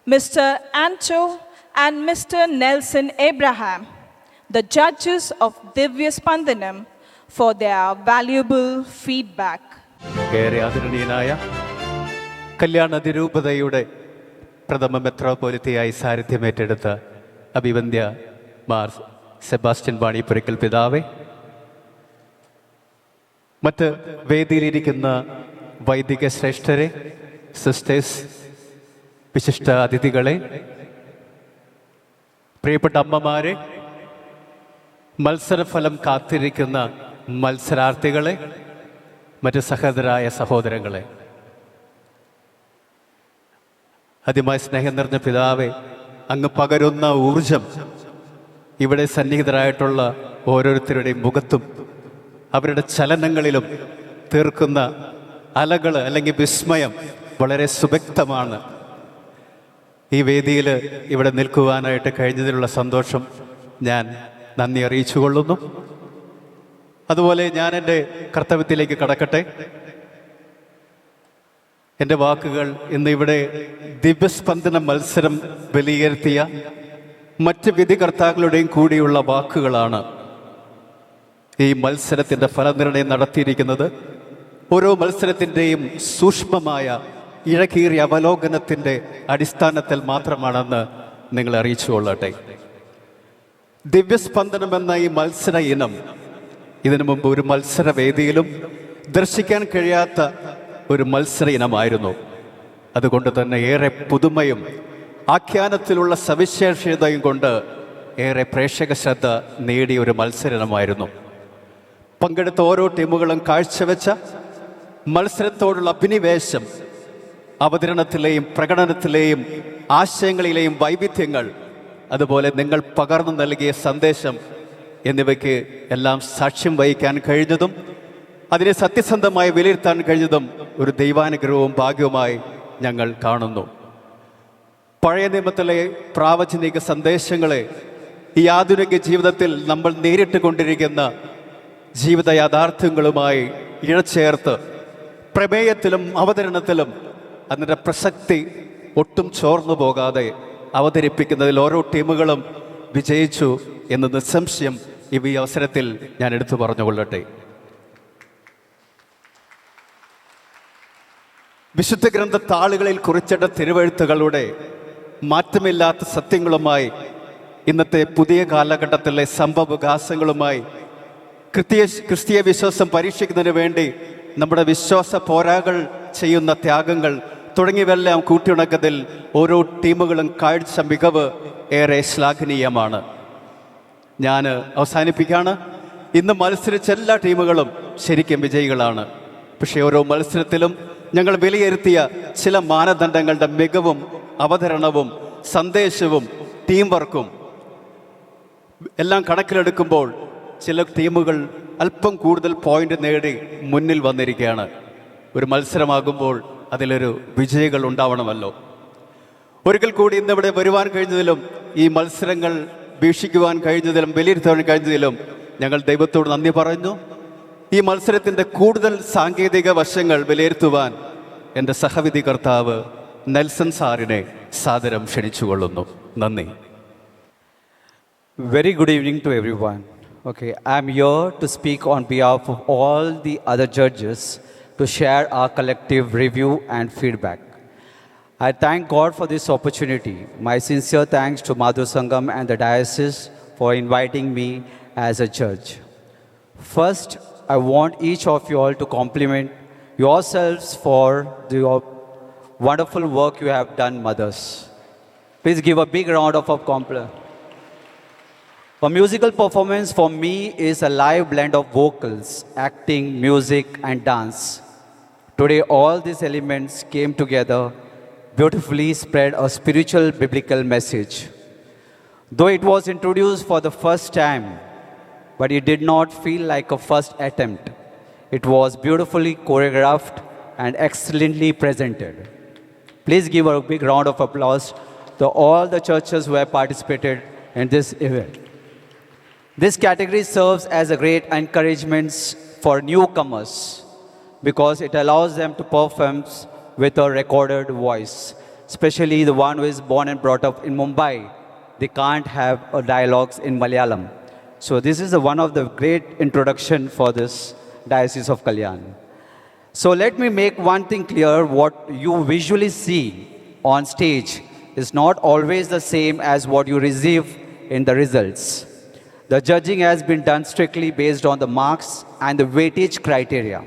Mr. Anto and Mr. Nelson Abraham, the judges of Divya Spandanam, for their valuable feedback. ഏറെ ആദരണീയനായ കല്യാണ അതിരൂപതയുടെ പ്രഥമ മെത്രോപൊലിത്തയായി സാന്നിധ്യമേറ്റെടുത്ത അഭിവന്ദ്യ Mar Sebastian Vanipurackal പിതാവേ, മറ്റ് വേദിയിലിരിക്കുന്ന വൈദിക ശ്രേഷ്ഠരെ, sisters, വിശിഷ്ട അതിഥികളെ, പ്രിയപ്പെട്ട അമ്മമാരെ, മത്സരഫലം കാത്തിരിക്കുന്ന മത്സരാർത്ഥികളെ, മറ്റ് സഹോദരായ സഹോദരങ്ങളെ, ആദ്യമായി സ്നേഹം നിറഞ്ഞ പിതാവേ, അങ്ങ് പകരുന്ന ഊർജം ഇവിടെ സന്നിഹിതരായിട്ടുള്ള ഓരോരുത്തരുടെയും മുഖത്തും അവരുടെ ചലനങ്ങളിലും തീർക്കുന്ന അലകൾ അല്ലെങ്കിൽ വിസ്മയം വളരെ സുവ്യക്തമാണ്. ഈ വേദിയിൽ ഇവിടെ നിൽക്കുവാനായിട്ട് കഴിഞ്ഞതിലുള്ള സന്തോഷം ഞാൻ നന്ദി അറിയിച്ചുകൊള്ളുന്നു. അതുപോലെ ഞാൻ എൻ്റെ കർത്തവ്യത്തിലേക്ക് കടക്കട്ടെ. എൻ്റെ വാക്കുകൾ ഇന്നിവിടെ ദിവ്യസ്പന്ദന മത്സരം വിലയിരുത്തിയ മറ്റ് വിധികർത്താക്കളുടെയും കൂടിയുള്ള വാക്കുകളാണ്. ഈ മത്സരത്തിൻ്റെ ഫലനിർണയം നടത്തിയിരിക്കുന്നത് ഓരോ മത്സരത്തിൻ്റെയും സൂക്ഷ്മമായ ഇഴകീറിയ അവലോകനത്തിൻ്റെ അടിസ്ഥാനത്തിൽ മാത്രമാണെന്ന് നിങ്ങളെ അറിയിച്ചുകൊള്ളട്ടെ. ദിവ്യസ്പന്ദനം എന്ന ഈ മത്സര ഇനം ഇതിനു മുമ്പ് ഒരു മത്സരവേദിയിലും ദർശിക്കാൻ കഴിയാത്ത ഒരു മത്സര ഇനമായിരുന്നു. അതുകൊണ്ട് തന്നെ ഏറെ പുതുമയും ആഖ്യാനത്തിലുള്ള സവിശേഷതയും കൊണ്ട് ഏറെ പ്രേക്ഷക ശ്രദ്ധ നേടിയ ഒരു മത്സര ഇനമായിരുന്നു. പങ്കെടുത്ത ഓരോ ടീമുകളും കാഴ്ചവെച്ച മത്സരത്തോടുള്ള അഭിനിവേശം, അവതരണത്തിലെയും പ്രകടനത്തിലെയും ആശയങ്ങളിലെയും വൈവിധ്യങ്ങൾ, അതുപോലെ നിങ്ങൾ പകർന്നു നൽകിയ സന്ദേശം എന്നിവയ്ക്ക് എല്ലാം സാക്ഷ്യം വഹിക്കാൻ കഴിഞ്ഞതും അതിനെ സത്യസന്ധമായി വിലയിരുത്താൻ കഴിഞ്ഞതും ഒരു ദൈവാനുഗ്രഹവും ഭാഗ്യവുമായി ഞങ്ങൾ കാണുന്നു. പഴയ നിയമത്തിലെ പ്രാവചനിക സന്ദേശങ്ങളെ ഈ ആധുനിക ജീവിതത്തിൽ നമ്മൾ നേരിട്ട് കൊണ്ടിരിക്കുന്ന ജീവിത യാഥാർത്ഥ്യങ്ങളുമായി ഇഴചേർത്ത് പ്രമേയത്തിലും അവതരണത്തിലും അതിൻ്റെ പ്രസക്തി ഒട്ടും ചോർന്നു പോകാതെ അവതരിപ്പിക്കുന്നതിൽ ഓരോ ടീമുകളും വിജയിച്ചു എന്ന് നിസ്സംശയം ഈ അവസരത്തിൽ ഞാൻ എടുത്തു പറഞ്ഞുകൊള്ളട്ടെ. വിശുദ്ധ ഗ്രന്ഥ താളുകളിൽ കുറിച്ചിട്ട തിരുവെഴുത്തുകളുടെ മാറ്റമില്ലാത്ത സത്യങ്ങളുമായി ഇന്നത്തെ പുതിയ കാലഘട്ടത്തിലെ സംഭവവികാസങ്ങളുമായി ക്രിസ്തീയ വിശ്വാസം പരീക്ഷിക്കുന്നതിന് വേണ്ടി നമ്മുടെ വിശ്വാസ പോരാകൾ ചെയ്യുന്ന ത്യാഗങ്ങൾ തുടങ്ങിയവയെല്ലാം കൂട്ടിയിണക്കത്തിൽ ഓരോ ടീമുകളും കാഴ്ച മികവ് ഏറെ ശ്ലാഘനീയമാണ്. ഞാൻ അവസാനിപ്പിക്കുകയാണ്. ഇന്ന് മത്സരിച്ച എല്ലാ ടീമുകളും ശരിക്കും വിജയികളാണ്. പക്ഷേ ഓരോ മത്സരത്തിലും ഞങ്ങൾ വിലയിരുത്തിയ ചില മാനദണ്ഡങ്ങളുടെ മികവും അവതരണവും സന്ദേശവും ടീം വർക്കും എല്ലാം കണക്കിലെടുക്കുമ്പോൾ ചില ടീമുകൾ അല്പം കൂടുതൽ പോയിന്റ് നേടി മുന്നിൽ വന്നിരിക്കുകയാണ്. ഒരു മത്സരമാകുമ്പോൾ അതിലൊരു വിജയികൾ ഉണ്ടാവണമല്ലോ. ഒരിക്കൽ കൂടി ഇന്നിവിടെ വരുവാൻ കഴിഞ്ഞതിലും ഈ മത്സരങ്ങൾ വീക്ഷിക്കുവാൻ കഴിഞ്ഞതിലും വിലയിരുത്താൻ കഴിഞ്ഞതിലും ഞങ്ങൾ ദൈവത്തോട് നന്ദി പറഞ്ഞു. ഈ മത്സരത്തിൻ്റെ കൂടുതൽ സാങ്കേതിക വശങ്ങൾ വിലയിരുത്തുവാൻ എൻ്റെ സഹവിധി കർത്താവ് നെൽസൺ സാറിനെ സാദരം ക്ഷണിച്ചുകൊള്ളുന്നു. നന്ദി. Very good evening to everyone. Okay, I'm here to speak on behalf of all the other judges to share our collective review and feedback. I thank God for this opportunity. My sincere thanks to Madhu Sangam and the diocese for inviting me as a judge. First, I want each of you all to compliment yourselves for your wonderful work you have done, mothers. Please give a big round of applause. A musical performance for me is a live blend of vocals, acting, music, and dance. Today, all these elements came together, beautifully spread a spiritual biblical message. Though it was introduced for the first time, but it did not feel like a first attempt. It was beautifully choreographed and excellently presented. Please give a big round of applause to all the churches who have participated in this event. This category serves as a great encouragement for newcomers because it allows them to perform with a recorded voice, especially the one who is born and brought up in Mumbai. They can't have a dialogues in Malayalam. So this is one of the great introduction for this Diocese of Kalyan. So let me make one thing clear. What you visually see on stage is not always the same as what you receive in the results. The judging has been done strictly based on the marks and the weightage criteria.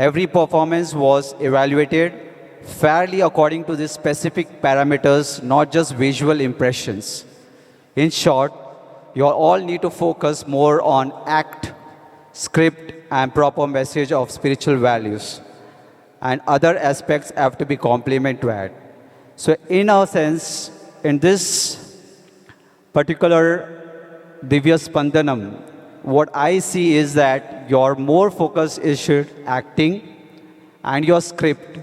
Every performance was evaluated fairly according to the specific parameters, not just visual impressions. In short, you all need to focus more on act, script, and proper message of spiritual values. And other aspects have to be complement to add. So in a sense, in this particular Divya Spandanam, what I see is that your more focus is acting and your script.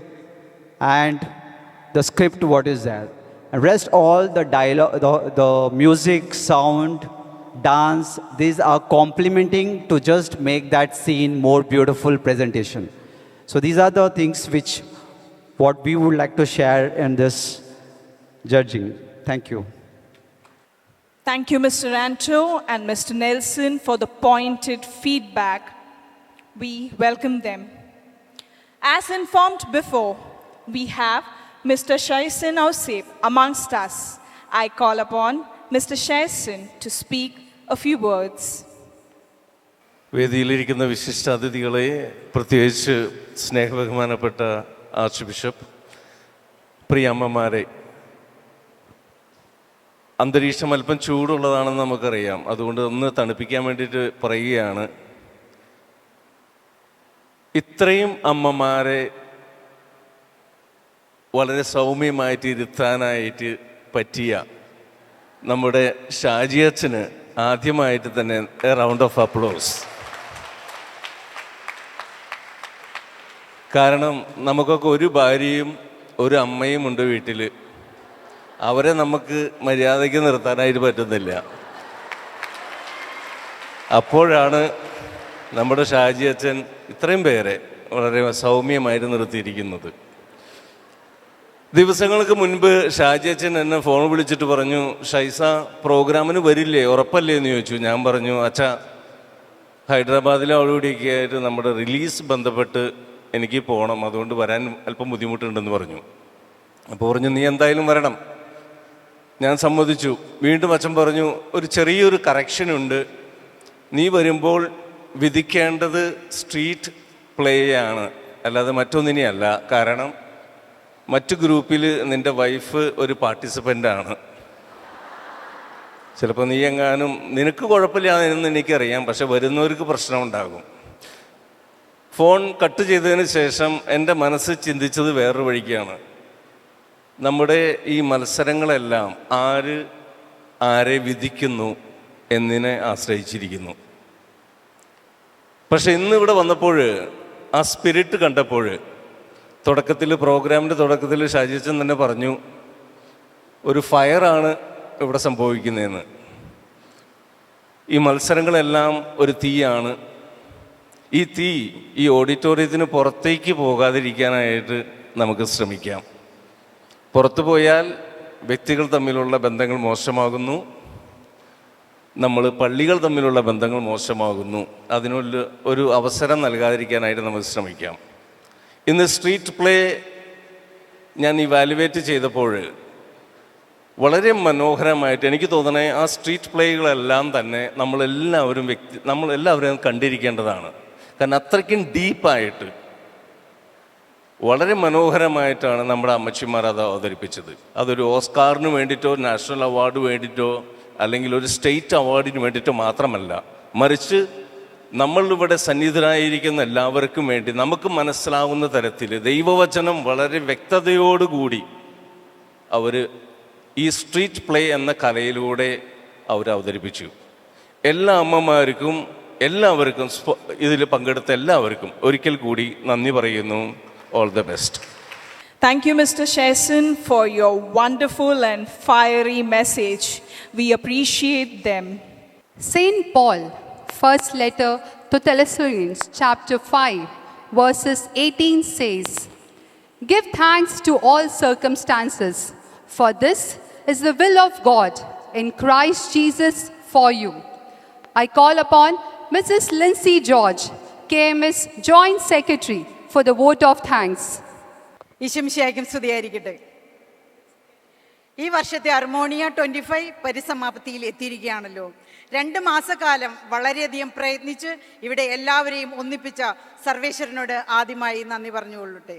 And the script, what is that? And rest all the dialogue, the music, sound, dance, these are complementing to just make that scene more beautiful presentation. So these are the things which what we would like to share in this judging. Thank you. Thank you, Mr. Anto and Mr. Nelson, for the pointed feedback. We welcome them. As informed before, we have Mr. Shaisin Ausif amongst us. I call upon Mr. Shaisin to speak a few words. വേദിയിലിരിക്കുന്ന വിശിഷ്ട അതിഥികളെ, പ്രത്യേകിച്ച് സ്നേഹബഹുമാനപ്പെട്ട arch bishop, പ്രിയ അമ്മമാരെ, അന്തരീക്ഷം അല്പം ചൂടുള്ളതാണെന്ന് നമുക്കറിയാം. അതുകൊണ്ട് ഒന്ന് തണുപ്പിക്കാൻ വേണ്ടിയിട്ട് പറയുകയാണ്. ഇത്രയും അമ്മമാരെ വളരെ സൗമ്യമായിട്ട് ഇരുത്താനായിട്ട് പറ്റിയ നമ്മുടെ ഷാജി അച്ഛന് ആദ്യമായിട്ട് തന്നെ എ റൗണ്ട് ഓഫ് അപ്ലോസ്. കാരണം നമുക്കൊക്കെ ഒരു ഭാര്യയും ഒരു അമ്മയും ഉണ്ട് വീട്ടിൽ. അവരെ നമുക്ക് മര്യാദയ്ക്ക് നിർത്താനായിട്ട് പറ്റുന്നില്ല. അപ്പോഴാണ് നമ്മുടെ ഷാജി അച്ഛൻ ഇത്രയും പേരെ വളരെ സൗമ്യമായിട്ട് നിർത്തിയിരിക്കുന്നത്. ദിവസങ്ങൾക്ക് മുൻപ് ഷാജി അച്ഛൻ എന്നെ ഫോൺ വിളിച്ചിട്ട് പറഞ്ഞു, ഷൈസ പ്രോഗ്രാമിന് വരില്ലേ, ഉറപ്പല്ലേ എന്ന് ചോദിച്ചു. ഞാൻ പറഞ്ഞു, അച്ഛാ ഹൈദരാബാദിലെ അവിടെയൊക്കെ ആയിട്ട് നമ്മുടെ റിലീസ് ബന്ധപ്പെട്ട് എനിക്ക് പോകണം, അതുകൊണ്ട് വരാൻ അല്പം ബുദ്ധിമുട്ടുണ്ടെന്ന് പറഞ്ഞു. അപ്പോൾ പറഞ്ഞു, നീ എന്തായാലും വരണം. ഞാൻ സമ്മതിച്ചു. വീണ്ടും അച്ഛൻ പറഞ്ഞു, ഒരു ചെറിയൊരു കറക്ഷനുണ്ട്, നീ വരുമ്പോൾ വിധിക്കേണ്ടത് സ്ട്രീറ്റ് പ്ലേ ആണ്, അല്ലാതെ മറ്റൊന്നിനെയല്ല. കാരണം മറ്റു ഗ്രൂപ്പിൽ നിൻ്റെ വൈഫ് ഒരു പാർട്ടിസിപ്പൻ്റാണ്. ചിലപ്പോൾ നീ എങ്ങാനും, നിനക്ക് കുഴപ്പമില്ല എന്ന് എനിക്കറിയാം, പക്ഷെ വരുന്നവർക്ക് പ്രശ്നമുണ്ടാകും. ഫോൺ കട്ട് ചെയ്തതിന് ശേഷം എൻ്റെ മനസ്സ് ചിന്തിച്ചത് വേറൊരു വഴിക്കാണ്. നമ്മുടെ ഈ മത്സരങ്ങളെല്ലാം ആരെ വിധിക്കുന്നു എന്നതിനെ ആശ്രയിച്ചിരിക്കുന്നു. പക്ഷെ ഇന്ന് ഇവിടെ വന്നപ്പോൾ ആ സ്പിരിറ്റ് കണ്ടപ്പോൾ, പ്രോഗ്രാമിൻ്റെ തുടക്കത്തിൽ ഷാജിച്ചൻ തന്നെ പറഞ്ഞു, ഒരു ഫയറാണ് ഇവിടെ സംഭവിക്കുന്നതെന്ന്. ഈ മത്സരങ്ങളെല്ലാം ഒരു തീയാണ്. ഈ തീ ഈ ഓഡിറ്റോറിയത്തിന് പുറത്തേക്ക് പോകാതിരിക്കാനായിട്ട് നമുക്ക് ശ്രമിക്കാം. പുറത്തു പോയാൽ വ്യക്തികൾ തമ്മിലുള്ള ബന്ധങ്ങൾ മോശമാകുന്നു, പള്ളികൾ തമ്മിലുള്ള ബന്ധങ്ങൾ മോശമാകുന്നു. അതിനുള്ള ഒരു അവസരം നൽകാതിരിക്കാനായിട്ട് നമുക്ക് ശ്രമിക്കാം. ഇന്ന് സ്ട്രീറ്റ് പ്ലേ ഞാൻ ഇവാലുവേറ്റ് ചെയ്തപ്പോൾ വളരെ മനോഹരമായിട്ട് എനിക്ക് തോന്നണേ, ആ സ്ട്രീറ്റ് പ്ലേകളെല്ലാം തന്നെ നമ്മളെല്ലാവരും കണ്ടിരിക്കേണ്ടതാണ്. കാരണം അത്രയ്ക്കും ഡീപ്പായിട്ട് വളരെ മനോഹരമായിട്ടാണ് നമ്മുടെ അമ്മച്ചിമാർ അത് അവതരിപ്പിച്ചത്. അതൊരു ഓസ്കാറിന് വേണ്ടിയിട്ടോ നാഷണൽ അവാർഡ് വേണ്ടിയിട്ടോ അല്ലെങ്കിൽ ഒരു സ്റ്റേറ്റ് അവാർഡിന് വേണ്ടിയിട്ടോ മാത്രമല്ല, മറിച്ച് നമ്മളിവിടെ സന്നിധരായിരിക്കുന്ന എല്ലാവർക്കും വേണ്ടി നമുക്ക് മനസ്സിലാവുന്ന തരത്തിൽ ദൈവവചനം വളരെ വ്യക്തതയോടുകൂടി അവർ ഈ സ്ട്രീറ്റ് പ്ലേ എന്ന കലയിലൂടെ അവർ അവതരിപ്പിച്ചു. എല്ലാ അമ്മമാർക്കും എല്ലാവർക്കും ഇതിൽ പങ്കെടുത്ത എല്ലാവർക്കും ഒരിക്കൽ കൂടി നന്ദി പറയുന്നു. All the best. Thank you, Mr. Sheson, for your wonderful and fiery message. We appreciate them. Saint Paul, first letter to Thessalonians, chapter 5, verses 18 says, "Give thanks to all circumstances, for this is the will of God in Christ Jesus for you." I call upon Mrs. Lindsay George, KMS Joint Secretary, for the vote of thanks. ഈശംശിയായിരിക്കും സ്തുതിയായിരിക്കട്ടെ. ഈ വർഷത്തെ അർമോണിയ 25 പരിസമാപ്തിയിൽ എത്തിയിരിക്കുകയാണല്ലോ. 2 മാസക്കാലം വളരെയധികം പ്രയത്നിച്ച് ഇവിടെ എല്ലാവരെയും ഒന്നിപ്പിച്ച സർവേശ്വരനോട് ആദ്യമായി നന്ദി പറഞ്ഞുകൊള്ളട്ടെ.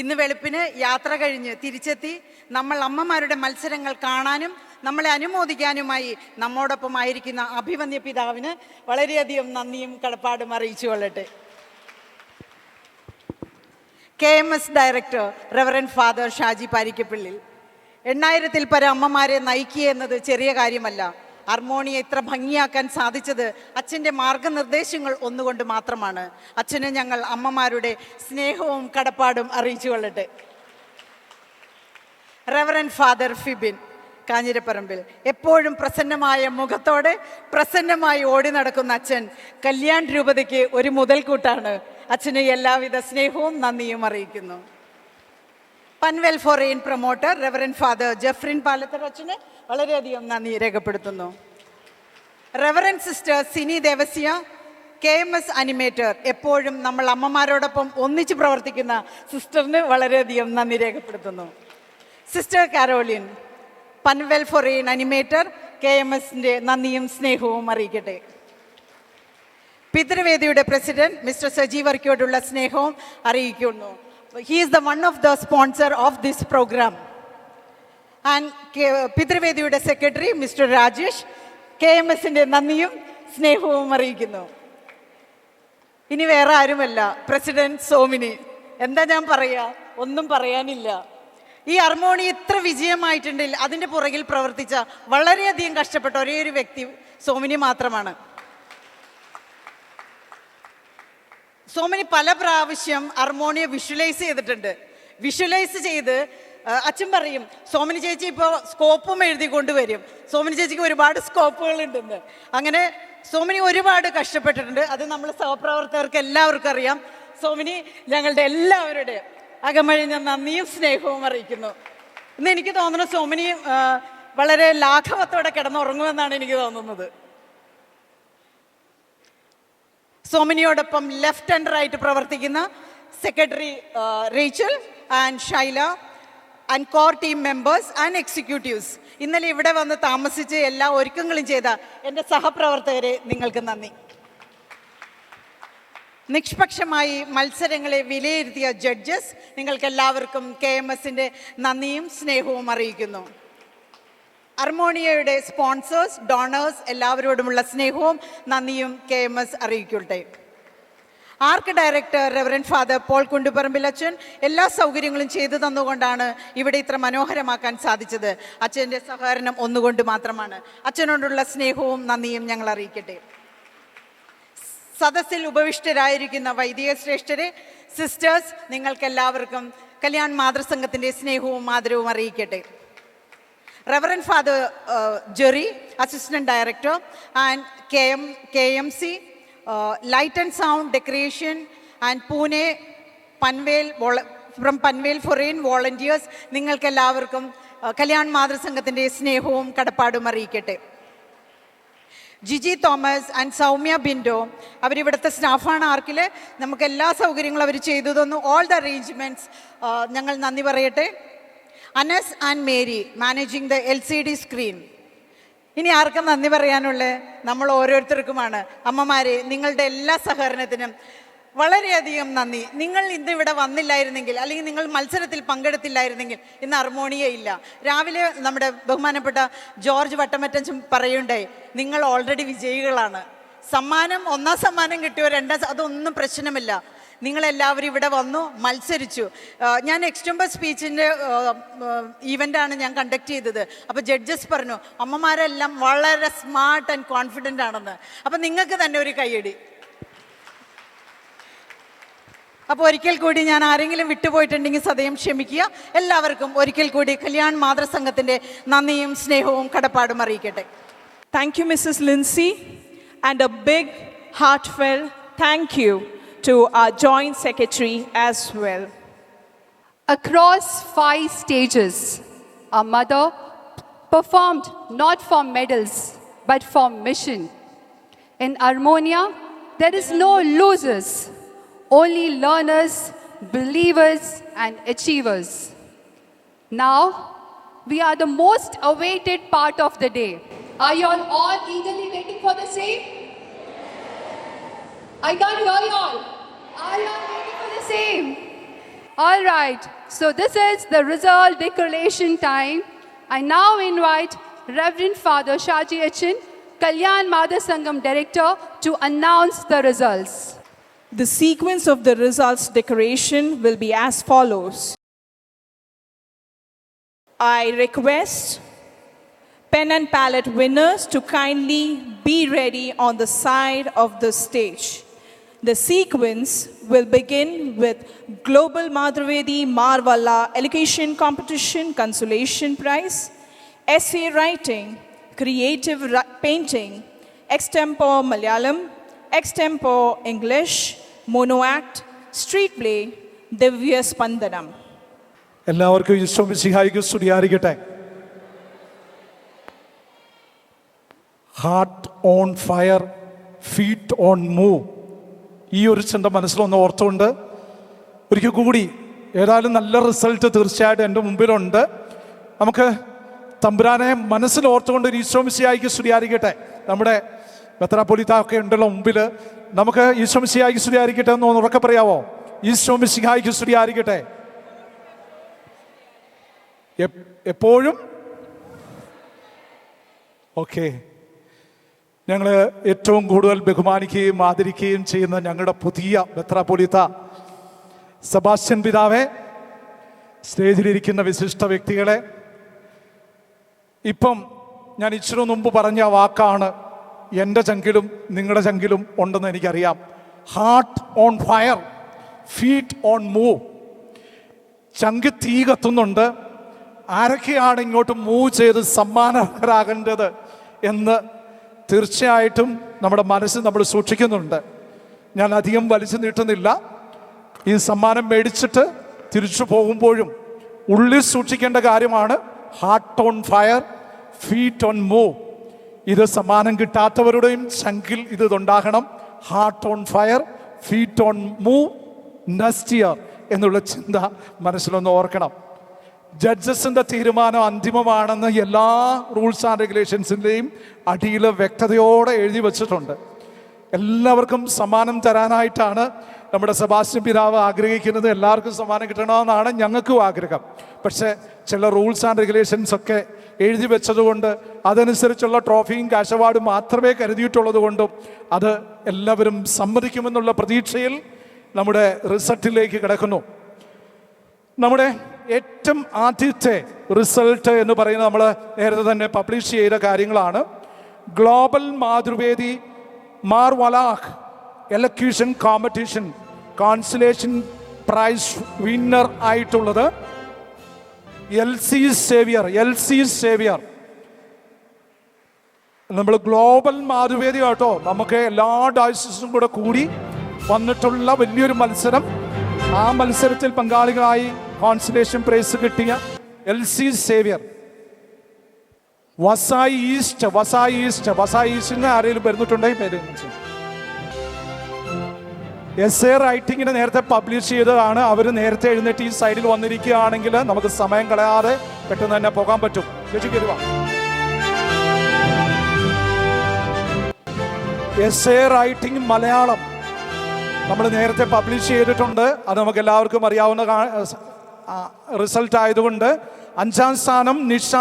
ഇന്ന് വെളുപ്പിന് യാത്ര കഴിഞ്ഞ് തിരിച്ചെത്തി നമ്മൾ അമ്മമാരുടെ മത്സരങ്ങൾ കാണാനും നമ്മളെ അനുമോദിക്കാനുമായി നമ്മോടൊപ്പം ആയിരിക്കുന്ന അഭിമന്യ പിതാവിന് വളരെയധികം നന്ദിയും കടപ്പാടും അറിയിച്ചു കൊള്ളട്ടെ. KMS director reverend father Shaji Parikkappalli 8000-ൽ പരം അമ്മമാരെ നയിക്കുക എന്നത് ചെറിയ കാര്യമല്ല. അർമോണിയെ ഇത്ര ഭംഗിയാക്കാൻ സാധിച്ചത് അച്ഛൻ്റെ മാർഗനിർദ്ദേശങ്ങൾ ഒന്നുകൊണ്ട് മാത്രമാണ്. അച്ഛന് ഞങ്ങൾ അമ്മമാരുടെ സ്നേഹവും കടപ്പാടും അറിയിച്ചു കൊള്ളട്ടെ. റവറൻഡ് ഫാദർ ഫിബിൻ കാഞ്ഞിരപ്പറമ്പിൽ എപ്പോഴും പ്രസന്നമായ മുഖത്തോടെ പ്രസന്നമായി ഓടി നടക്കുന്ന അച്ഛൻ കല്യാൺ രൂപതയ്ക്ക് ഒരു മുതൽക്കൂട്ടാണ്. അച്ഛന് എല്ലാവിധ സ്നേഹവും നന്ദിയും അറിയിക്കുന്നു. Panvel forane promoter reverend father Jeffrin Palathar അച്ഛന് വളരെയധികം നന്ദി രേഖപ്പെടുത്തുന്നു. Reverend sister Sini Devasya, KMS animator, എപ്പോഴും നമ്മൾ അമ്മമാരോടൊപ്പം ഒന്നിച്ച് പ്രവർത്തിക്കുന്ന സിസ്റ്ററിന് വളരെയധികം നന്ദി രേഖപ്പെടുത്തുന്നു. Sister Caroline, Panvel forane animator, KMSൻ്റെ നന്ദിയും സ്നേഹവും അറിയിക്കട്ടെ. പിതൃവേദിയുടെ പ്രസിഡന്റ് മിസ്റ്റർ സജീവ് വർക്കിയോടുള്ള സ്നേഹവും അറിയിക്കുന്നു. He is the one of the sponsor of this program. And പിതൃവേദിയുടെ സെക്രട്ടറി മിസ്റ്റർ രാജേഷ് KMSൻ്റെ നന്ദിയും സ്നേഹവും അറിയിക്കുന്നു. ഇനി വേറെ ആരുമല്ല, പ്രസിഡന്റ് സോമിനി. എന്താ ഞാൻ പറയുക, ഒന്നും പറയാനില്ല. ഈ അർമോണി ഇത്ര വിജയമായിട്ടുണ്ടെങ്കിൽ അതിൻ്റെ പുറകിൽ പ്രവർത്തിച്ച വളരെയധികം കഷ്ടപ്പെട്ട ഒരേ ഒരു വ്യക്തി സോമിനി മാത്രമാണ്. സോമിനി പല പ്രാവശ്യം അർമോണിയെ വിഷ്വലൈസ് ചെയ്തിട്ടുണ്ട്. വിഷ്വലൈസ് ചെയ്ത് അച്ഛൻ പറയും, സോമിനി ചേച്ചി ഇപ്പോൾ സ്കോപ്പും എഴുതി കൊണ്ടുവരും, സോമിനി ചേച്ചിക്ക് ഒരുപാട് സ്കോപ്പുകൾ ഉണ്ടെന്ന്. അങ്ങനെ സോമിനി ഒരുപാട് കഷ്ടപ്പെട്ടിട്ടുണ്ട്. അത് നമ്മൾ സഹപ്രവർത്തകർക്ക് എല്ലാവർക്കും അറിയാം. സോമിനി ഞങ്ങളുടെ എല്ലാവരുടെയും അകമഴിഞ്ഞ നന്ദിയും സ്നേഹവും അറിയിക്കുന്നു. ഇന്ന് എനിക്ക് തോന്നുന്നു സോമിനി വളരെ ലാഘവത്തോടെ കിടന്നുറങ്ങുമെന്നാണ് എനിക്ക് തോന്നുന്നത്. സോമിനിയോടൊപ്പം ലെഫ്റ്റ് ആൻഡ് റൈറ്റ് പ്രവർത്തിക്കുന്ന secretary Rachel and Shaila and core team members and executives, ഇന്നലെ ഇവിടെ വന്ന് താമസിച്ച് എല്ലാ ഒരുക്കങ്ങളും ചെയ്ത എൻ്റെ സഹപ്രവർത്തകരെ നിങ്ങൾക്ക് നന്ദി. നിഷ്പക്ഷമായി മത്സരങ്ങളെ വിലയിരുത്തിയ ജഡ്ജസ്, നിങ്ങൾക്കെല്ലാവർക്കും KMSൻ്റെ നന്ദിയും സ്നേഹവും അറിയിക്കുന്നു. അർമോണിയയുടെ സ്പോൺസേഴ്സ്, ഡോണേഴ്സ് എല്ലാവരോടുമുള്ള സ്നേഹവും നന്ദിയും KMS അറിയിക്കട്ടെ. ആർക്ക് director Reverend father Paul Kunduparambil അച്ഛൻ എല്ലാ സൗകര്യങ്ങളും ചെയ്തു തന്നുകൊണ്ടാണ് ഇവിടെ ഇത്ര മനോഹരമാക്കാൻ സാധിച്ചത്. അച്ഛൻ്റെ സഹകരണം ഒന്നുകൊണ്ട് മാത്രമാണ്. അച്ഛനോടുള്ള സ്നേഹവും നന്ദിയും ഞങ്ങൾ അറിയിക്കട്ടെ. സദസ്സിൽ ഉപവിഷ്ടരായിരിക്കുന്ന വൈദിക ശ്രേഷ്ഠരെ, സിസ്റ്റേഴ്സ്, നിങ്ങൾക്കെല്ലാവർക്കും കല്യാൺ മാതൃസംഘത്തിൻ്റെ സ്നേഹവും ആദരവും അറിയിക്കട്ടെ. Reverend father Jerry, assistant director, and KMC, Light and Sound Decoration, and Pune, from Panvel Foreign Volunteers, നിങ്ങൾക്കെല്ലാവർക്കും കല്യാൺ മാതൃസംഘത്തിൻ്റെ സ്നേഹവും കടപ്പാടും അറിയിക്കട്ടെ. ജിജി തോമസ് ആൻഡ് സൗമ്യ ബിൻഡോ, അവരിവിടുത്തെ സ്റ്റാഫാണ് ആർക്കിൽ. നമുക്ക് എല്ലാ സൗകര്യങ്ങളും അവർ ചെയ്തു തന്നു. ഓൾ ദ അറേഞ്ച്മെൻറ്റ്സ് ഞങ്ങൾ നന്ദി പറയട്ടെ. Anas and Mary, managing the LCD screen. ഇനി ആർക്കും നന്ദി പറയാനുള്ളത് നമ്മൾ ഓരോരുത്തർക്കുമാണ്. അമ്മമാരെ, നിങ്ങളുടെ എല്ലാ സഹകരണത്തിനും വളരെയധികം നന്ദി. നിങ്ങൾ ഇന്ന് ഇവിടെ വന്നില്ലായിരുന്നെങ്കിൽ, അല്ലെങ്കിൽ നിങ്ങൾ മത്സരത്തിൽ പങ്കെടുത്തില്ലായിരുന്നെങ്കിൽ ഇന്ന് അർമോണിയ ഇല്ല. രാവിലെ നമ്മുടെ ബഹുമാനപ്പെട്ട ജോർജ് വട്ടമറ്റൻ പറയുണ്ടായി, നിങ്ങൾ ഓൾറെഡി വിജയികളാണ്. സമ്മാനം, ഒന്നാം സമ്മാനം കിട്ടിയോ രണ്ടാം, അതൊന്നും പ്രശ്നമില്ല. നിങ്ങളെല്ലാവരും ഇവിടെ വന്നു മത്സരിച്ചു. ഞാൻ എക്സ്റ്റംബർ സ്പീച്ചിൻ്റെ ഈവൻ്റാണ് ഞാൻ കണ്ടക്ട് ചെയ്തത്. അപ്പോൾ ജഡ്ജസ് പറഞ്ഞു അമ്മമാരെല്ലാം വളരെ സ്മാർട്ട് ആൻഡ് കോൺഫിഡൻ്റ് ആണെന്ന്. അപ്പം നിങ്ങൾക്ക് തന്നെ ഒരു കൈയടി. അപ്പോൾ ഒരിക്കൽ കൂടി ഞാൻ ആരെങ്കിലും വിട്ടുപോയിട്ടുണ്ടെങ്കിൽ സദയം ക്ഷമിക്കുക. എല്ലാവർക്കും ഒരിക്കൽ കൂടി കല്യാൺ മാതൃസംഘത്തിൻ്റെ നന്ദിയും സ്നേഹവും കടപ്പാടും അറിയിക്കട്ടെ. Thank you, Mrs. Lindsay, and a big heartfelt thank you to our Joint Secretary as well. Across 5 stages, our mother performed not for medals, but for mission. In Armonia, there is no losers, only learners, believers, and achievers. Now, we are the most awaited part of the day. Are you all eagerly waiting for the same? I can't hear you all. Are you all waiting for the same? All right. So this is the result declaration time. I now invite Reverend Father Shaji Achin, Kalyan Madhur Sangam Director, to announce the results. The sequence of the results declaration will be as follows. I request pen and palette winners to kindly be ready on the side of the stage. The sequence will begin with Global Madhurvedi Marvalla Education Competition Consolation Prize, Essay Writing, Creative Painting, Extempore Malayalam, Extempore English, Mono Act, Street Play, Divya Spandanam. എല്ലാവർക്കും ഈശോമിശിഹായിക്ക് സ്തുതിയായിരിക്കട്ടെ. Heart on fire, feet on move. ഈ ഒരു ചിന്ത മനസ്സിലൊന്ന് ഓർത്തുകൊണ്ട് ഒരിക്കൽ കൂടി ഏതായാലും നല്ല റിസൾട്ട് തീർച്ചയായിട്ടും എൻ്റെ മുമ്പിലുണ്ട്. നമുക്ക് തമ്പുരാനെ മനസ്സിൽ ഓർത്തുകൊണ്ട് ഈശോമിശിഹായിക്ക് സ്തുതിയായിരിക്കട്ടെ. നമ്മുടെ മെത്രാപ്പൊലീത്ത ഒക്കെ ഉണ്ടല്ലോ മുമ്പിൽ. നമുക്ക് ഈശോമിശിഹായിക്ക് സ്തുതിയായിരിക്കട്ടെ എന്ന് ഉറക്കെ പറയാവോ? ഈശോമിശിഹായിക്ക് സ്തുതിയായിരിക്കട്ടെ. എപ്പോഴും ഓക്കെ. ഞങ്ങൾ ഏറ്റവും കൂടുതൽ ബഹുമാനിക്കുകയും ആദരിക്കുകയും ചെയ്യുന്ന ഞങ്ങളുടെ പുതിയ മെത്രാപ്പൊലീത്ത സെബാസ്റ്റ്യൻ പിതാവെ, സ്റ്റേജിലിരിക്കുന്ന വിശിഷ്ട വ്യക്തികളെ, ഇപ്പം ഞാൻ ഇച്ചിരി മുമ്പ് പറഞ്ഞ വാക്കാണ് എൻ്റെ ചങ്കിലും നിങ്ങളുടെ ചങ്കിലും ഉണ്ടെന്ന് എനിക്കറിയാം. Heart on fire, feet on move. ചങ്കി തീ കത്തുന്നുണ്ട്. ആരൊക്കെയാണ് ഇങ്ങോട്ട് മൂവ് ചെയ്ത് സമ്മാനർഹരാകേണ്ടത് എന്ന് തീർച്ചയായിട്ടും നമ്മുടെ മനസ്സിൽ നമ്മൾ സൂക്ഷിക്കുന്നുണ്ട്. ഞാൻ അധികം വലിച്ചു നീട്ടുന്നില്ല. ഈ സമ്മാനം മേടിച്ചിട്ട് തിരിച്ചു പോകുമ്പോഴും ഉള്ളിൽ സൂക്ഷിക്കേണ്ട കാര്യമാണ് heart on fire, feet on move. ഇത് സമ്മാനം കിട്ടാത്തവരുടെയും ചങ്കിൽ ഇതുണ്ടാകണം. Heart on fire, feet on move, next year എന്നുള്ള ചിന്ത മനസ്സിലൊന്ന് ഓർക്കണം. ജഡ്ജസിൻ്റെ തീരുമാനം അന്തിമമാണെന്ന് എല്ലാ റൂൾസ് ആൻഡ് റെഗുലേഷൻസിൻ്റെയും അടിയിൽ വ്യക്തതയോടെ എഴുതി വച്ചിട്ടുണ്ട്. എല്ലാവർക്കും സമ്മാനം തരാനായിട്ടാണ് നമ്മുടെ സെബാസ്റ്റ്യൻ പിതാവ് ആഗ്രഹിക്കുന്നത് എല്ലാവർക്കും സമ്മാനം കിട്ടണമെന്നാണ് ഞങ്ങൾക്കും ആഗ്രഹം. പക്ഷേ ചില റൂൾസ് ആൻഡ് റെഗുലേഷൻസ് ഒക്കെ എഴുതി വെച്ചതുകൊണ്ട് അതനുസരിച്ചുള്ള ട്രോഫിയും കാശ് അവാർഡും മാത്രമേ കരുതിയിട്ടുള്ളത് കൊണ്ടും അത് എല്ലാവരും സമ്മതിക്കുമെന്നുള്ള പ്രതീക്ഷയിൽ നമ്മുടെ റിസൾട്ടിലേക്ക് കിടക്കുന്നു. നമ്മുടെ ഏറ്റവും ആദ്യത്തെ റിസൾട്ട് എന്ന് പറയുന്നത് നമ്മൾ നേരത്തെ തന്നെ പബ്ലിഷ് ചെയ്ത കാര്യങ്ങളാണ്. ഗ്ലോബൽ മാതൃവേദി മാർ വലാഹ് elocution competition consolation prize winner ആയിട്ടുള്ളത് എൽ സി സേവിയർ. നമ്മൾ ഗ്ലോബൽ മാതൃവേദി കേട്ടോ, നമുക്ക് എല്ലാ ഡയോസിസും കൂടെ കൂടി വന്നിട്ടുള്ള വലിയൊരു മത്സരം. ആ മത്സരത്തിൽ പങ്കാളികളായി കോൺസലേഷൻ പ്രൈസ് കിട്ടിയ എൽ സി സേവിയർ. വസായി ഈസ്റ്റിന് ആരെങ്കിലും വരുന്നിട്ടുണ്ടെങ്കിൽ പേര് എസ് എ റൈറ്റിങ്ങിന് നേരത്തെ പബ്ലിഷ് ചെയ്തതാണ്. അവർ നേരത്തെ എഴുന്നേറ്റ് ഈ സൈഡിൽ വന്നിരിക്കുകയാണെങ്കിൽ നമുക്ക് സമയം കളയാതെ പെട്ടെന്ന് തന്നെ പോകാൻ പറ്റും. എസ് എ റൈറ്റിംഗ് മലയാളം നമ്മൾ നേരത്തെ പബ്ലിഷ് ചെയ്തിട്ടുണ്ട്. അത് നമുക്ക് എല്ലാവർക്കും അറിയാവുന്ന റിസൾട്ട് ആയതുകൊണ്ട് 5ാം സ്ഥാനം നിഷ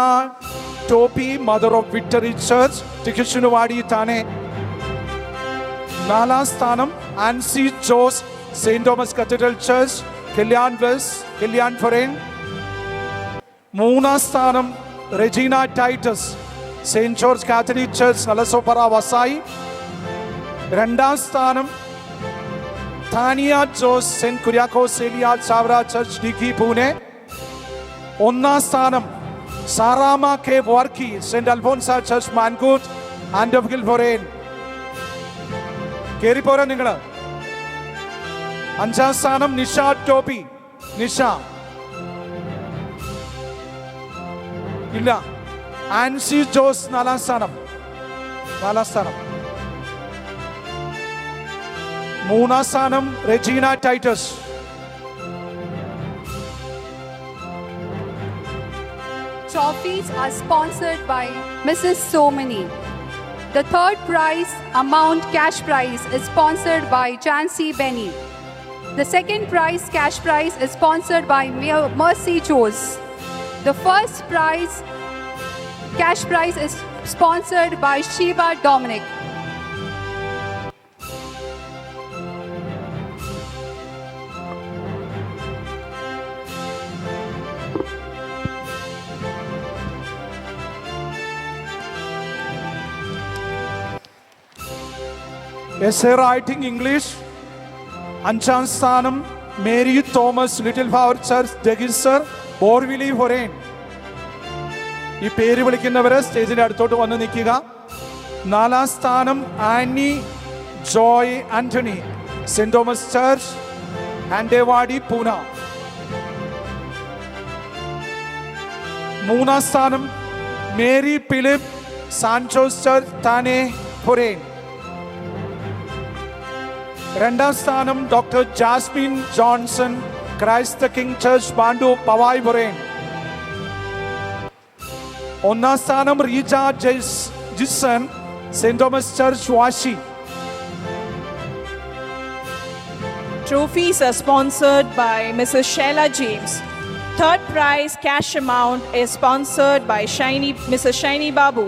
ടോപ്പി മദർ ഓഫ് വിക്ടറി ചർച്ച് ടിക്കറ്റുവാടി താനെ. 4ാം സ്ഥാനം Ancy Jose saint Thomas cathedral church Kalyan forane. 3ാം സ്ഥാനം Regina Titus saint George catholic church Nalasopara Vasai. 2ാം സ്ഥാനം Tania Jose saint Kuriakose Elias Chavara church Dighi Pune. 1ാം സ്ഥാനം Sarama K Varkey saint Alphonsa church Mankhurd and ഓഫ് ഗിൽ ഫൊറേൻ. കേറിപ്പോരാ നിങ്ങൾ. 5ാം സ്ഥാനം നിഷ ടോപ്പി ഇല്ല. ആൻസി ജോസ് 4ാം സ്ഥാനം. 3ാം സ്ഥാനം Regina Titus. Trophies are sponsored by Mrs. Somani. The third prize amount cash prize is sponsored by Jancy Benny. The second prize cash prize is sponsored by Mercy Jose. The first prize cash prize is sponsored by Shiva Dominic. Essay writing English 5ാം സ്ഥാനം Mary Thomas little flower church Dahisar Borivali forane. ഈ പേര് വിളിക്കുന്നവരെ സ്റ്റേജിന്റെ അടുത്തോട്ട് വന്ന് നിൽക്കുക. 4ാം സ്ഥാനം Annie Joy Antony saint Thomas church ആൻഡേവാടി പൂന. 3ാം സ്ഥാനം Mary Philip San Jose church Thane forane. 2ാം സ്ഥാനം doctor Jasmine Johnson Christ the king church ബാൻഡു പവായ് ഫൊറേൻ. 1ാം സ്ഥാനം Reeja Jison saint Thomas church Vashi. Trophies are sponsored by Mrs. Sheila James. Third prize cash amount is sponsored by Mrs. Shiny Babu.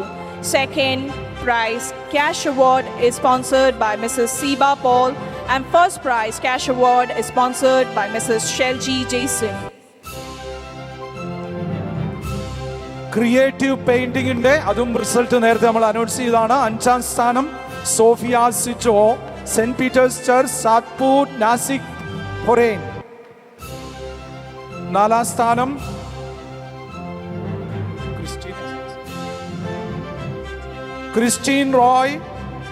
Second prize cash award is sponsored by Mrs. Siba Paul. And first prize cash award is sponsored by Mrs. Shelji Jason. Creative പെയിന്റിങ്ങിന്റെ അതും result നേരത്തെ നമ്മൾ announce ചെയ്തതാണ്. 5ാം സ്ഥാനം Sophia Sijo saint Peter's church Satpur Nashik forane. 4ാം സ്ഥാനം Christine Roy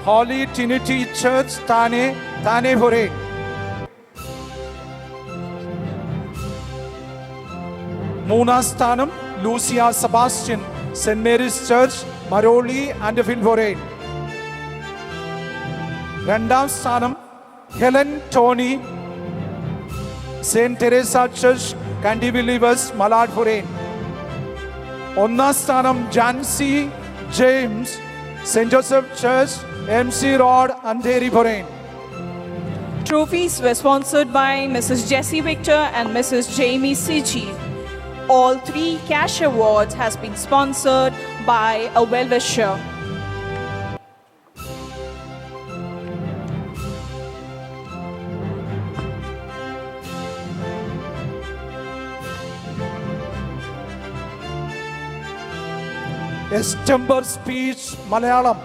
holy trinity church Thane forane. 3ാം സ്ഥാനം Lucia Sebastian saint Mary's church Marol and ഫിൽ ഫൊറേൻ. 2ാം സ്ഥാനം Helen Tony saint Teresa church Kandivali Malad forane. 1ാം സ്ഥാനം Jancy James saint Joseph church M C road Andheri forane. Trophies were sponsored by Mrs. Jessie Victor and Mrs. Jamie Siji. All 3 cash awards has been sponsored by a well-wisher. Estember speech Malayalam.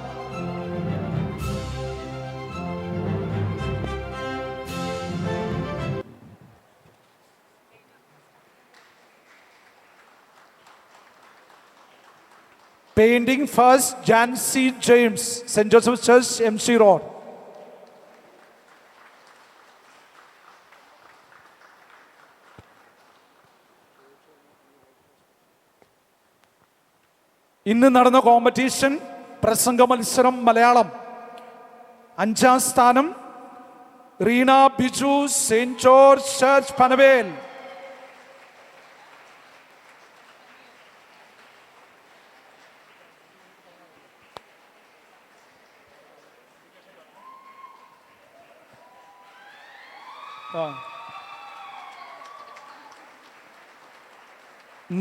Painting first, Jancy James, St. Joseph's Church, MC Road. ഇന്ന് നടന്ന competition പ്രസംഗ മത്സരം മലയാളം. 5ാം സ്ഥാനം Reena Biju, saint George church Panvel.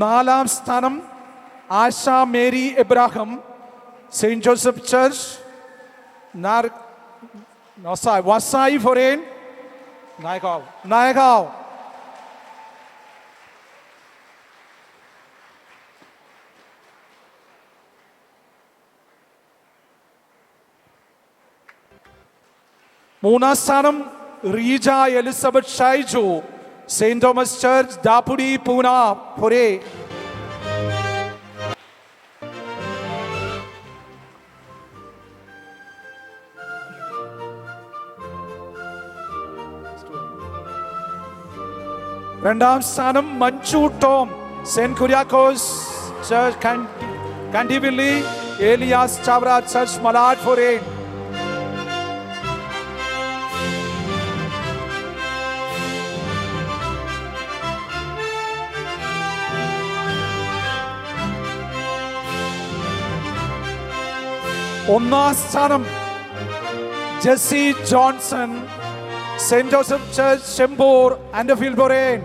നാലാം സ്ഥാനം Asha Mary Abraham, saint Joseph church Vasai forane Naigaon. മൂന്നാം സ്ഥാനം Reeja Elizabeth Shyju, saint Thomas church Dapodi Pune forane. രണ്ടാം സ്ഥാനം Manju Tom, saint Kuriakose church Kandivali, Elias Chavara church Malad forane. ഒന്നാം സ്ഥാനം Jessy Johnson, saint Joseph church Chembur and ഫിൽബൊറേൻ.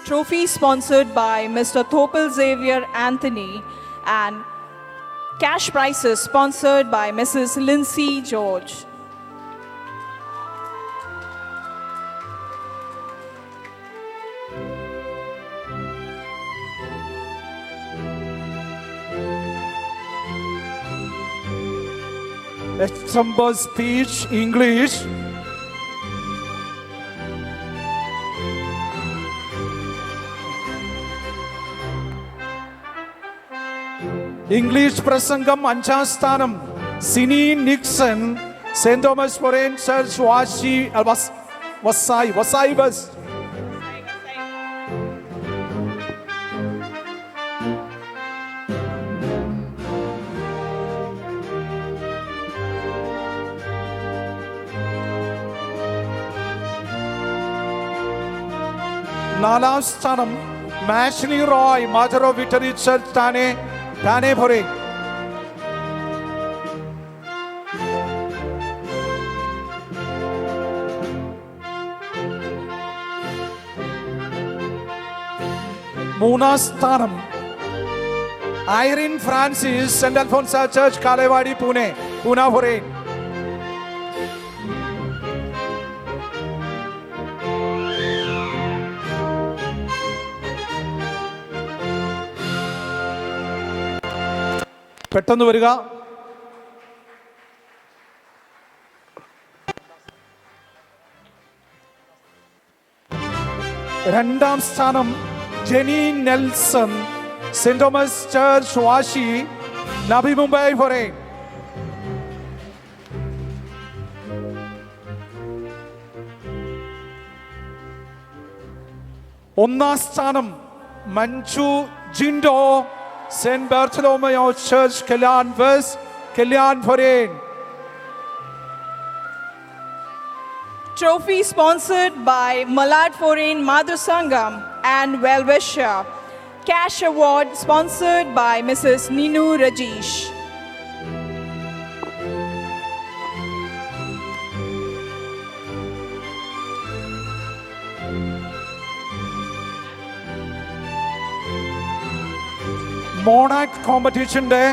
Trophy sponsored by Mr. Thopal Xavier Anthony and cash prizes sponsored by Mrs. Lindsay George. December speech English. English പ്രസംഗം 5ാം സ്ഥാനം Sini Nixon, saint Thomas forane church Vasai ബസ്. നാലാം സ്ഥാനം മാഷ്ലി Roy, mother of victory church Thane forane. മൂന്നാം സ്ഥാനം Irene Francis, saint Alphonsa church Kalewadi Pune forane. പെട്ടെന്ന് വരിക. രണ്ടാം സ്ഥാനം Jenny Nelson, saint Thomas church Vashi Navi Mumbai forane. ഒന്നാം സ്ഥാനം മഞ്ജു ജിൻഡോ, saint Bartholomew church Kalyan west Kalyan forane. Trophy sponsored by Malad Foreign Madhusangam and Well-Wisher. Cash award sponsored by Mrs. Ninu Rajesh. Mono act കോമ്പറ്റീഷൻ്റെ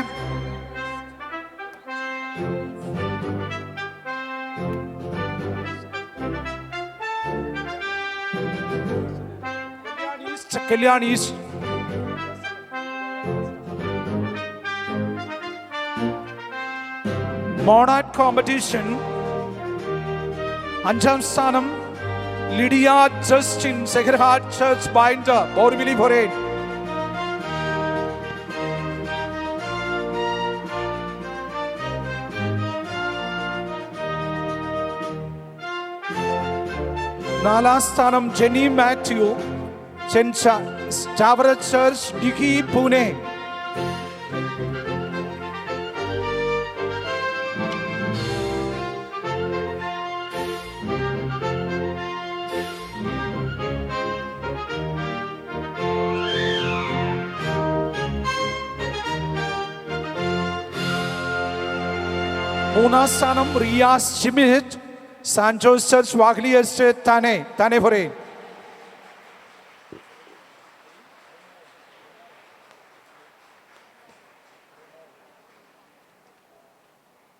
Kalyan east mono act competition 5ാം സ്ഥാനം Lydia Justin sacred heart church Bhayandar Borivali forane. നാലാം സ്ഥാനം Jenny Mathew Chavara church Dighi Pune. മൂന്നാം സ്ഥാനം Riyas ജിമിറ്റ് St. Joe's Church, Wagli Estate, Thane Foreign.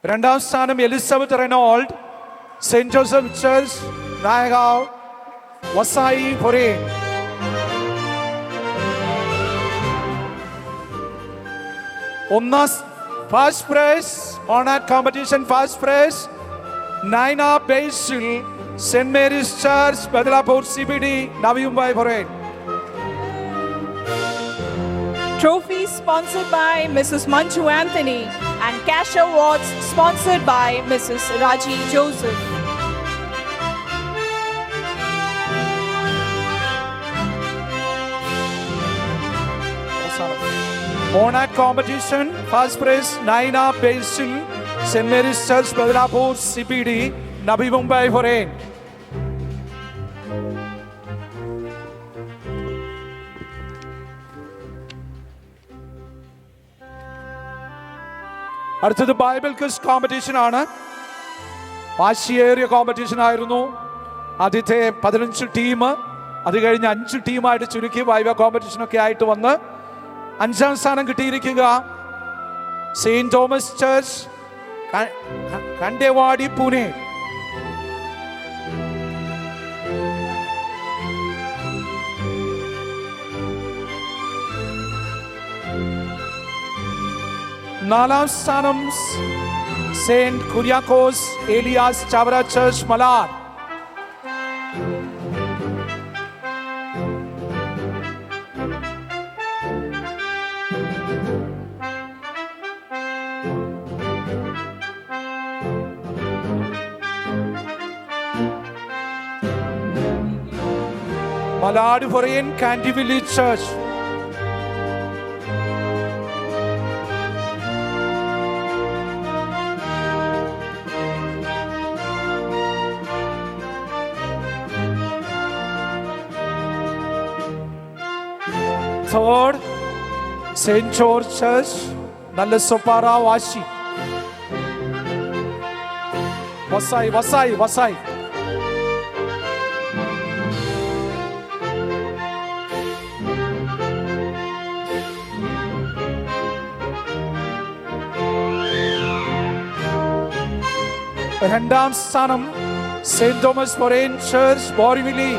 രണ്ടാം സ്ഥാനം Elizabeth Reynold saint Joseph church Naigaon Vasai forane. First prize mono act competition first prize Naina Basil, St. Mary's Church, Badlapur CBD, Navi Mumbai Foreign. Trophy sponsored by Mrs. Manju Anthony and cash awards sponsored by Mrs. Raji Joseph. Monac competition, first prize Naina Basil, St. Mary's Church, Badlapur CBD, Navi Mumbai Foreign. അടുത്തത് Bible quiz competition ആണ്. വാശിയേറിയ competition ആയിരുന്നു. ആദ്യത്തെ 15 team, അത് കഴിഞ്ഞ് 5 ടീമായിട്ട് ചുരുക്കി Bible കോമ്പറ്റീഷനൊക്കെ ആയിട്ട് വന്ന് 5ാം സ്ഥാനം കിട്ടിയിരിക്കുക സെയിന്റ് തോമസ് ചർച്ച് കണ്ടേവാടി പൂനെ. നാലാം സ്ഥാനം saint Kuriakose Elias Chavara church Malad. Malad Foreign Candy Village Church. Third, St. George Church, Nalasopara Vashi. Vasai. രണ്ടാം സ്ഥാനം saint Thomas forane church Borivali.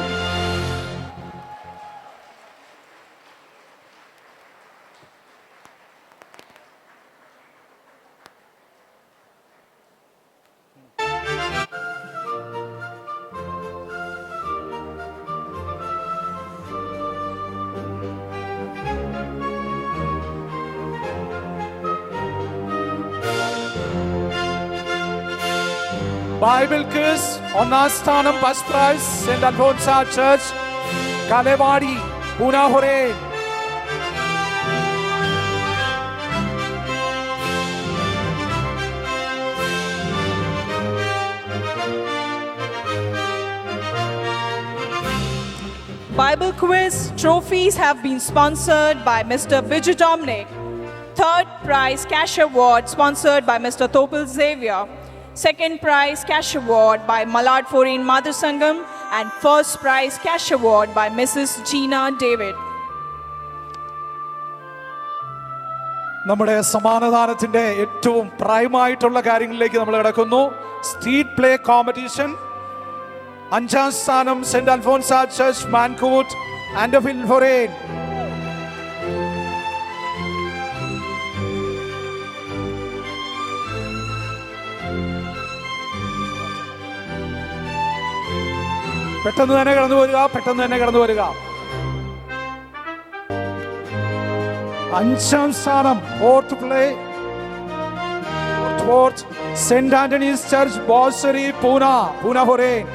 Bible quiz ഒന്നാം സ്ഥാനം first prize saint Alphonsa church Kalewadi Pune forane. Bible quiz trophies have been sponsored by Mr. Biju Dominic. Third prize cash award sponsored by Mr. Topal Xavier. Second prize cash award by Malad Foreign Mother Sangam. And first prize cash award by Mrs. Gina David. നമ്മുടെ സമാധാനത്തിൻ്റെ ഏറ്റവും പ്രൈമായിട്ടുള്ള കാര്യങ്ങളിലേക്ക് നമ്മൾ കിടക്കുന്നു. Street play competition. 5ാം സ്ഥാനം saint Alphonsa church മാൻകൂട്ട് ആൻഡോഫിൽ ഫൊറേൻ. പെട്ടെന്ന് തന്നെ കടന്നു വരിക, പെട്ടെന്ന് തന്നെ കടന്നു വരിക. 5ാം സ്ഥാനം fourth place saint Anthony's church Bhosari Pune forane.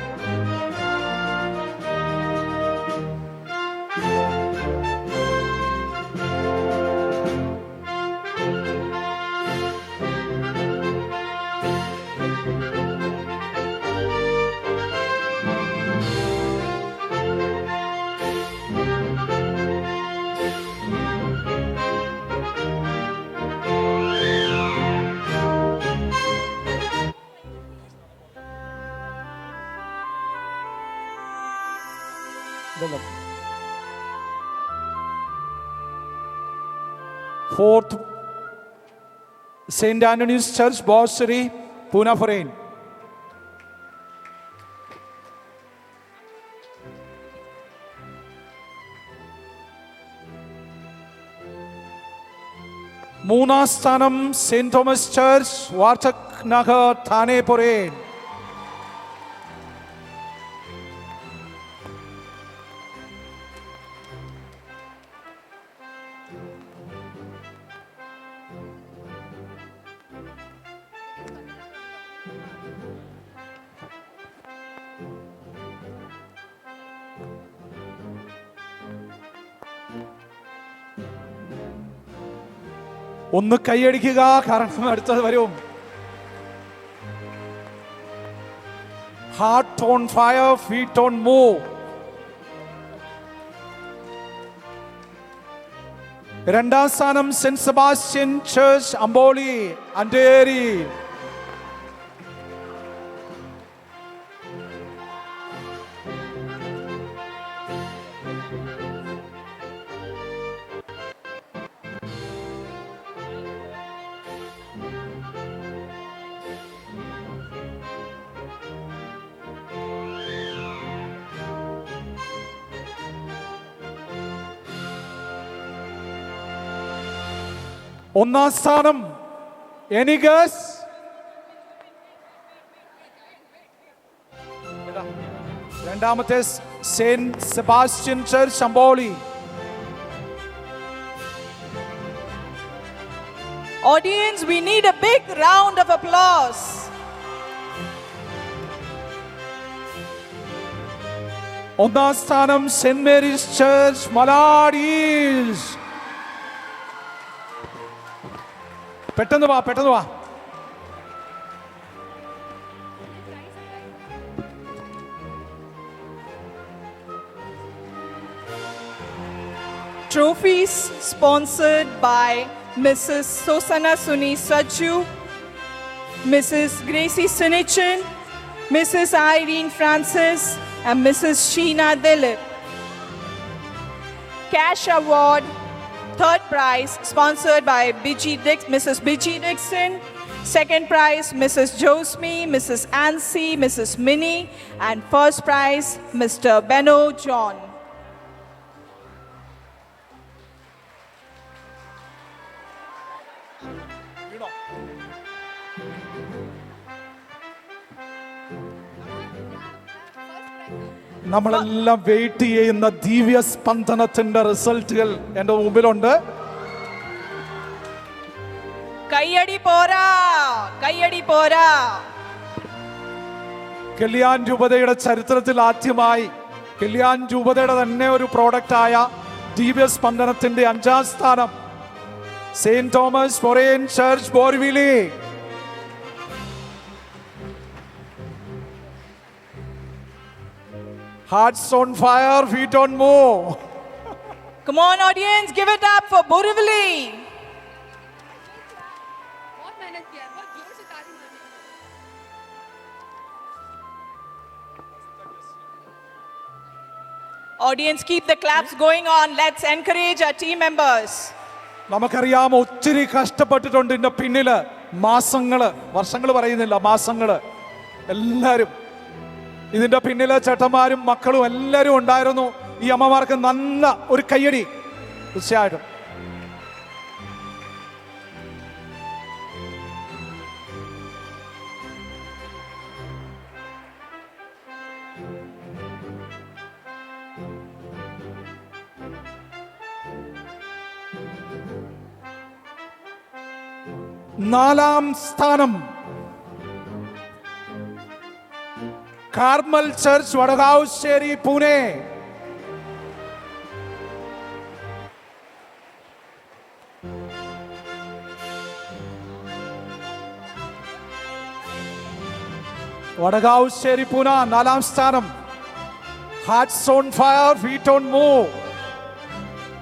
Fourth, St. Anthony's Church, Bossery, Pune Foreign. മൂന്നാം സ്ഥാനം saint Thomas church, Vartak Nagar, Thane forane. ഒന്ന് കൈയടിക്കുക, കാരണം അടുത്തത് വരും. Heart on fire, feet on move. രണ്ടാം സ്ഥാനം saint Sebastian church Amboli Andheri. ഒന്നാം സ്ഥാനം എനിഗസ്. രണ്ടാമത്തെ saint Sebastian church Amboli. Audience, we need a big round of applause. ഒന്നാം സ്ഥാനം സെന്റ് മേരീസ് ചർച്ച് മലാഡീസ്. പെട്ടെന്ന് വാ, പെട്ടെന്ന് വാ. Trophies sponsored by Mrs. Sosana Suni Saju, Mrs. Gracie Sinichin, Mrs. Irene Francis, and Mrs. Sheena Dilip. Cash award, third prize, sponsored by Mrs. Biji Dixon. Second prize, Mrs. Josme, Mrs. Ansi, Mrs. Minnie. And first prize, Mr. Benno John. നമ്മളെല്ലാം wait ചെയ്യുന്ന ദിവ്യ സ്പന്ദനത്തിന്റെ റിസൾട്ടുകൾ എൻ്റെ മുമ്പിലുണ്ട്. കയ്യടി പോരാ, കയ്യടി പോരാ. കല്യാൺ രൂപതയുടെ ചരിത്രത്തിൽ ആദ്യമായി കല്യാൺ രൂപതയുടെ തന്നെ ഒരു പ്രോഡക്റ്റായ ദിവ്യ സ്പന്ദനത്തിന്റെ 5ാം സ്ഥാനം saint Thomas forane church Borivali. Hearts on fire, feet on move. Come on, audience, give it up for Borivali. Audience, keep the claps going on. Let's encourage our team members. നമുക്കറിയാം ഒത്തിരി കഷ്ടപ്പെട്ടിട്ടുണ്ട് ഇതിന്റെ പിന്നില്. മാസങ്ങള്, വർഷങ്ങൾ പറയുന്നില്ല, മാസങ്ങള്. എല്ലാവരും ഇതിന്റെ പിന്നില് ചേട്ടന്മാരും മക്കളും എല്ലാവരും ഉണ്ടായിരുന്നു. ഈ അമ്മമാർക്ക് നല്ല ഒരു കയ്യടി തീർച്ചയായിട്ടും. നാലാം സ്ഥാനം കാർമൽ ചർച്ച് വടകാവശ്ശേരി പൂനെ. വടകാവശ്ശേരി പൂന നാലാം സ്ഥാനം. Hearts on fire, feet on move.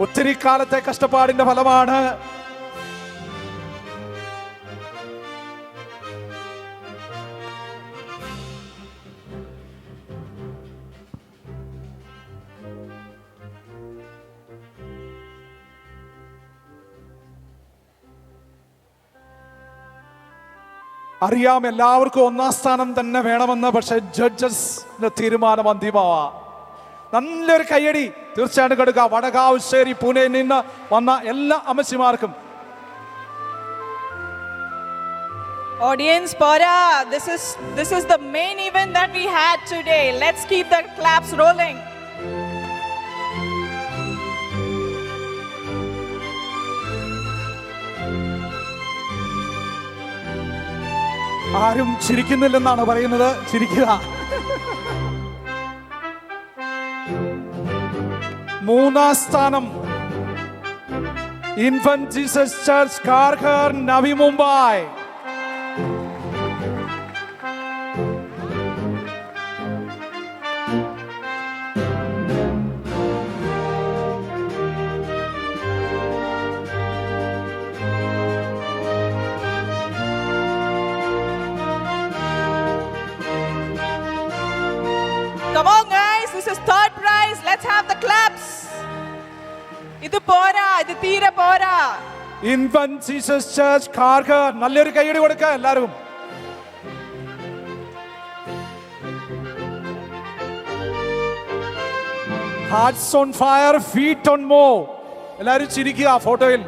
ഒത്തിരി കാലത്തെ കഷ്ടപ്പാടിന്റെ ഫലമാണ്. അറിയാം എല്ലാവർക്കും ഒന്നാം സ്ഥാനം തന്നെ വേണമെന്ന്, പക്ഷെ ജഡ്ജസിന്റെ തീരുമാനം അന്തിമമാ. നല്ലൊരു കയ്യടി തീർച്ചയായിട്ടും കൊടുക്കുക വടകാവശ്ശേരി പൂനെയിൽ നിന്ന് വന്ന എല്ലാ അമ്മച്ചിമാർക്കും. Audience, Pora, this is the main event that we had today. Let's keep the claps rolling. ആരും ചിരിക്കുന്നില്ലെന്നാണ് പറയുന്നത്. ചിരിക്കുക. മൂന്നാം സ്ഥാനം infant Jesus church Kharghar, Navi Mumbai. Come on, guys, this is third prize. Let's have the claps. Idu pora, idu theera pora. Infant Jesus church Kharghar. നല്ലൊരു കൈയടി കൊടുക്കുക എല്ലാവരും. Hearts on fire, feet on move. എല്ലാവരും ചിരിക്കുക ഫോട്ടോയിൽ.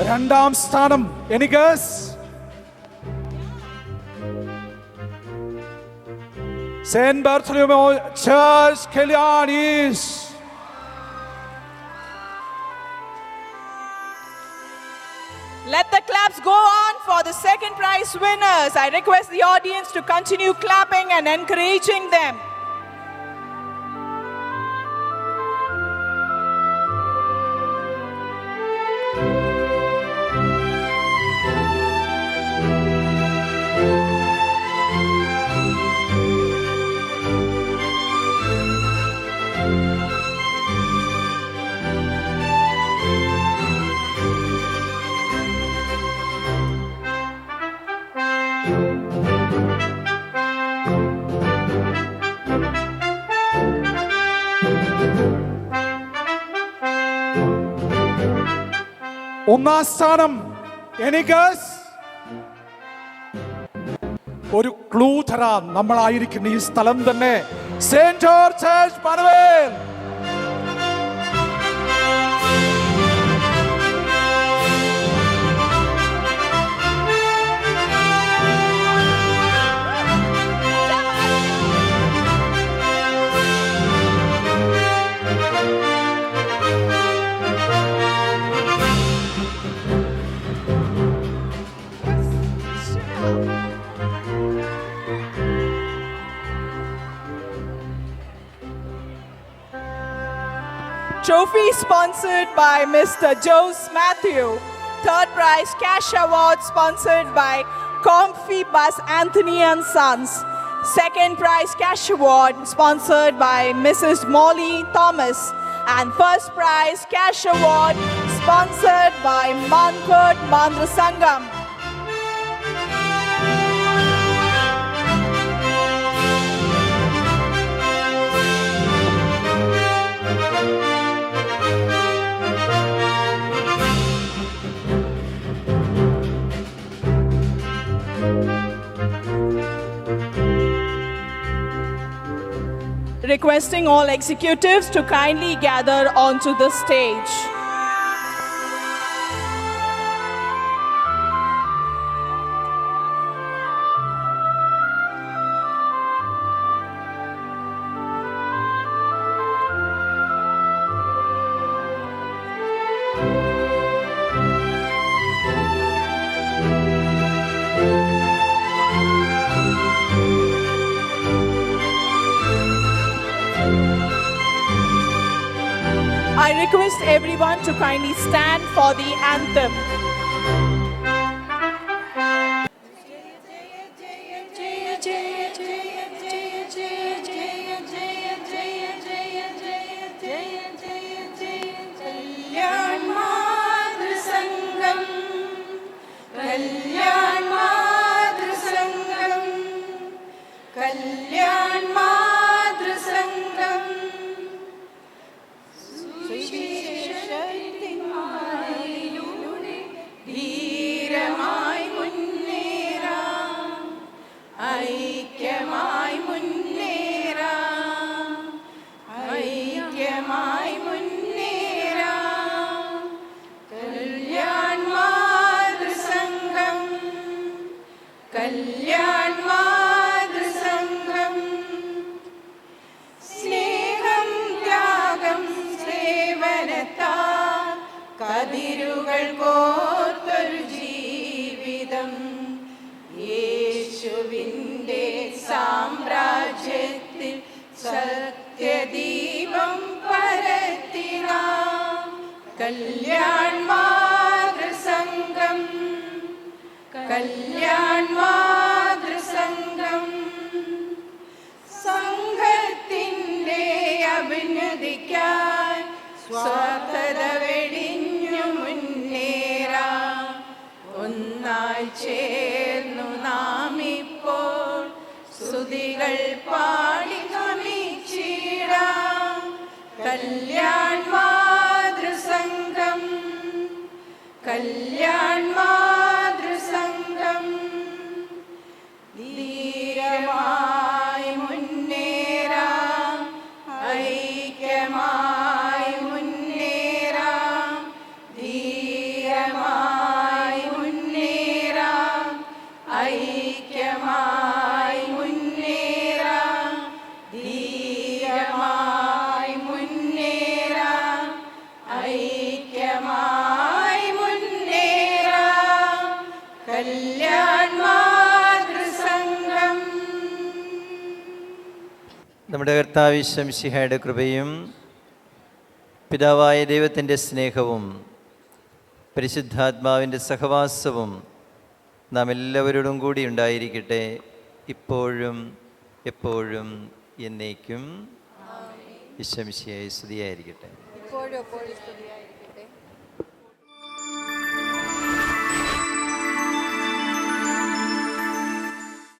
രണ്ടാം സ്ഥാനം എനിഗസ്. Saint Bartholomew church Kalyan east. Let the claps go on for the second prize winners. I request the audience to continue clapping and encouraging them. ഒന്നാം സ്ഥാനം എനിഗസ്. ഒരു ക്ലൂ തരാം, നമ്മളായിരിക്കുന്ന ഈ സ്ഥലം തന്നെ saint George church Panvel. Trophy sponsored by Mr. Jose Matthew. Third prize cash award sponsored by Comfy Bus Anthony and Sons. Second prize cash award sponsored by Mrs. Molly Thomas. And first prize cash award sponsored by Mankot Mandra Sangam. Requesting all executives to kindly gather onto the stage. I request everyone to kindly stand for the anthem. കതിരുകൾ കോർത്തൊരു ജീവിതം യേശുവിൻ്റെ സാമ്രാജ്യത്തിൽ സത്യദീപം പരത്തിനാം കല്യാൺ മാതൃസംഘം കല്യാൺ മാതൃസംഘം സംഘത്തിൻ്റെ അഭിനന്ദിക്കാൻ സ്വാർത്ഥത വെടിഞ്ഞു മുന്നേറാം ഒന്നായി ചേർന്നു നാം ഇപ്പോൾ സ്തുതികൾ പാടി നമിച്ചിടാം കല്യാൺ മാതൃസംഘം കല്യാൺ മാതൃസംഘം ധീരമായി മുന്നേറാം ഐക്യമായി മുന്നേറാം ധീരമായി മുന്നേറാം ഐക്യമായി മുന്നേറാം ധീരമായി മുന്നേറാം ഐക്യമായി മുന്നേറാം കല്യാൺ മാതൃസംഘം. നമ്മുടെ കർത്താവ് ശംസിഹായുടെ കൃപയും പിതാവായ ദൈവത്തിൻ്റെ സ്നേഹവും പരിശുദ്ധാത്മാവിൻ്റെ സഹവാസവും നാം എല്ലാവരോടും കൂടി ഉണ്ടായിരിക്കട്ടെ, ഇപ്പോഴും എപ്പോഴും എന്നേക്കും. ശംസിഹായ സ്തുതിയായിരിക്കട്ടെ.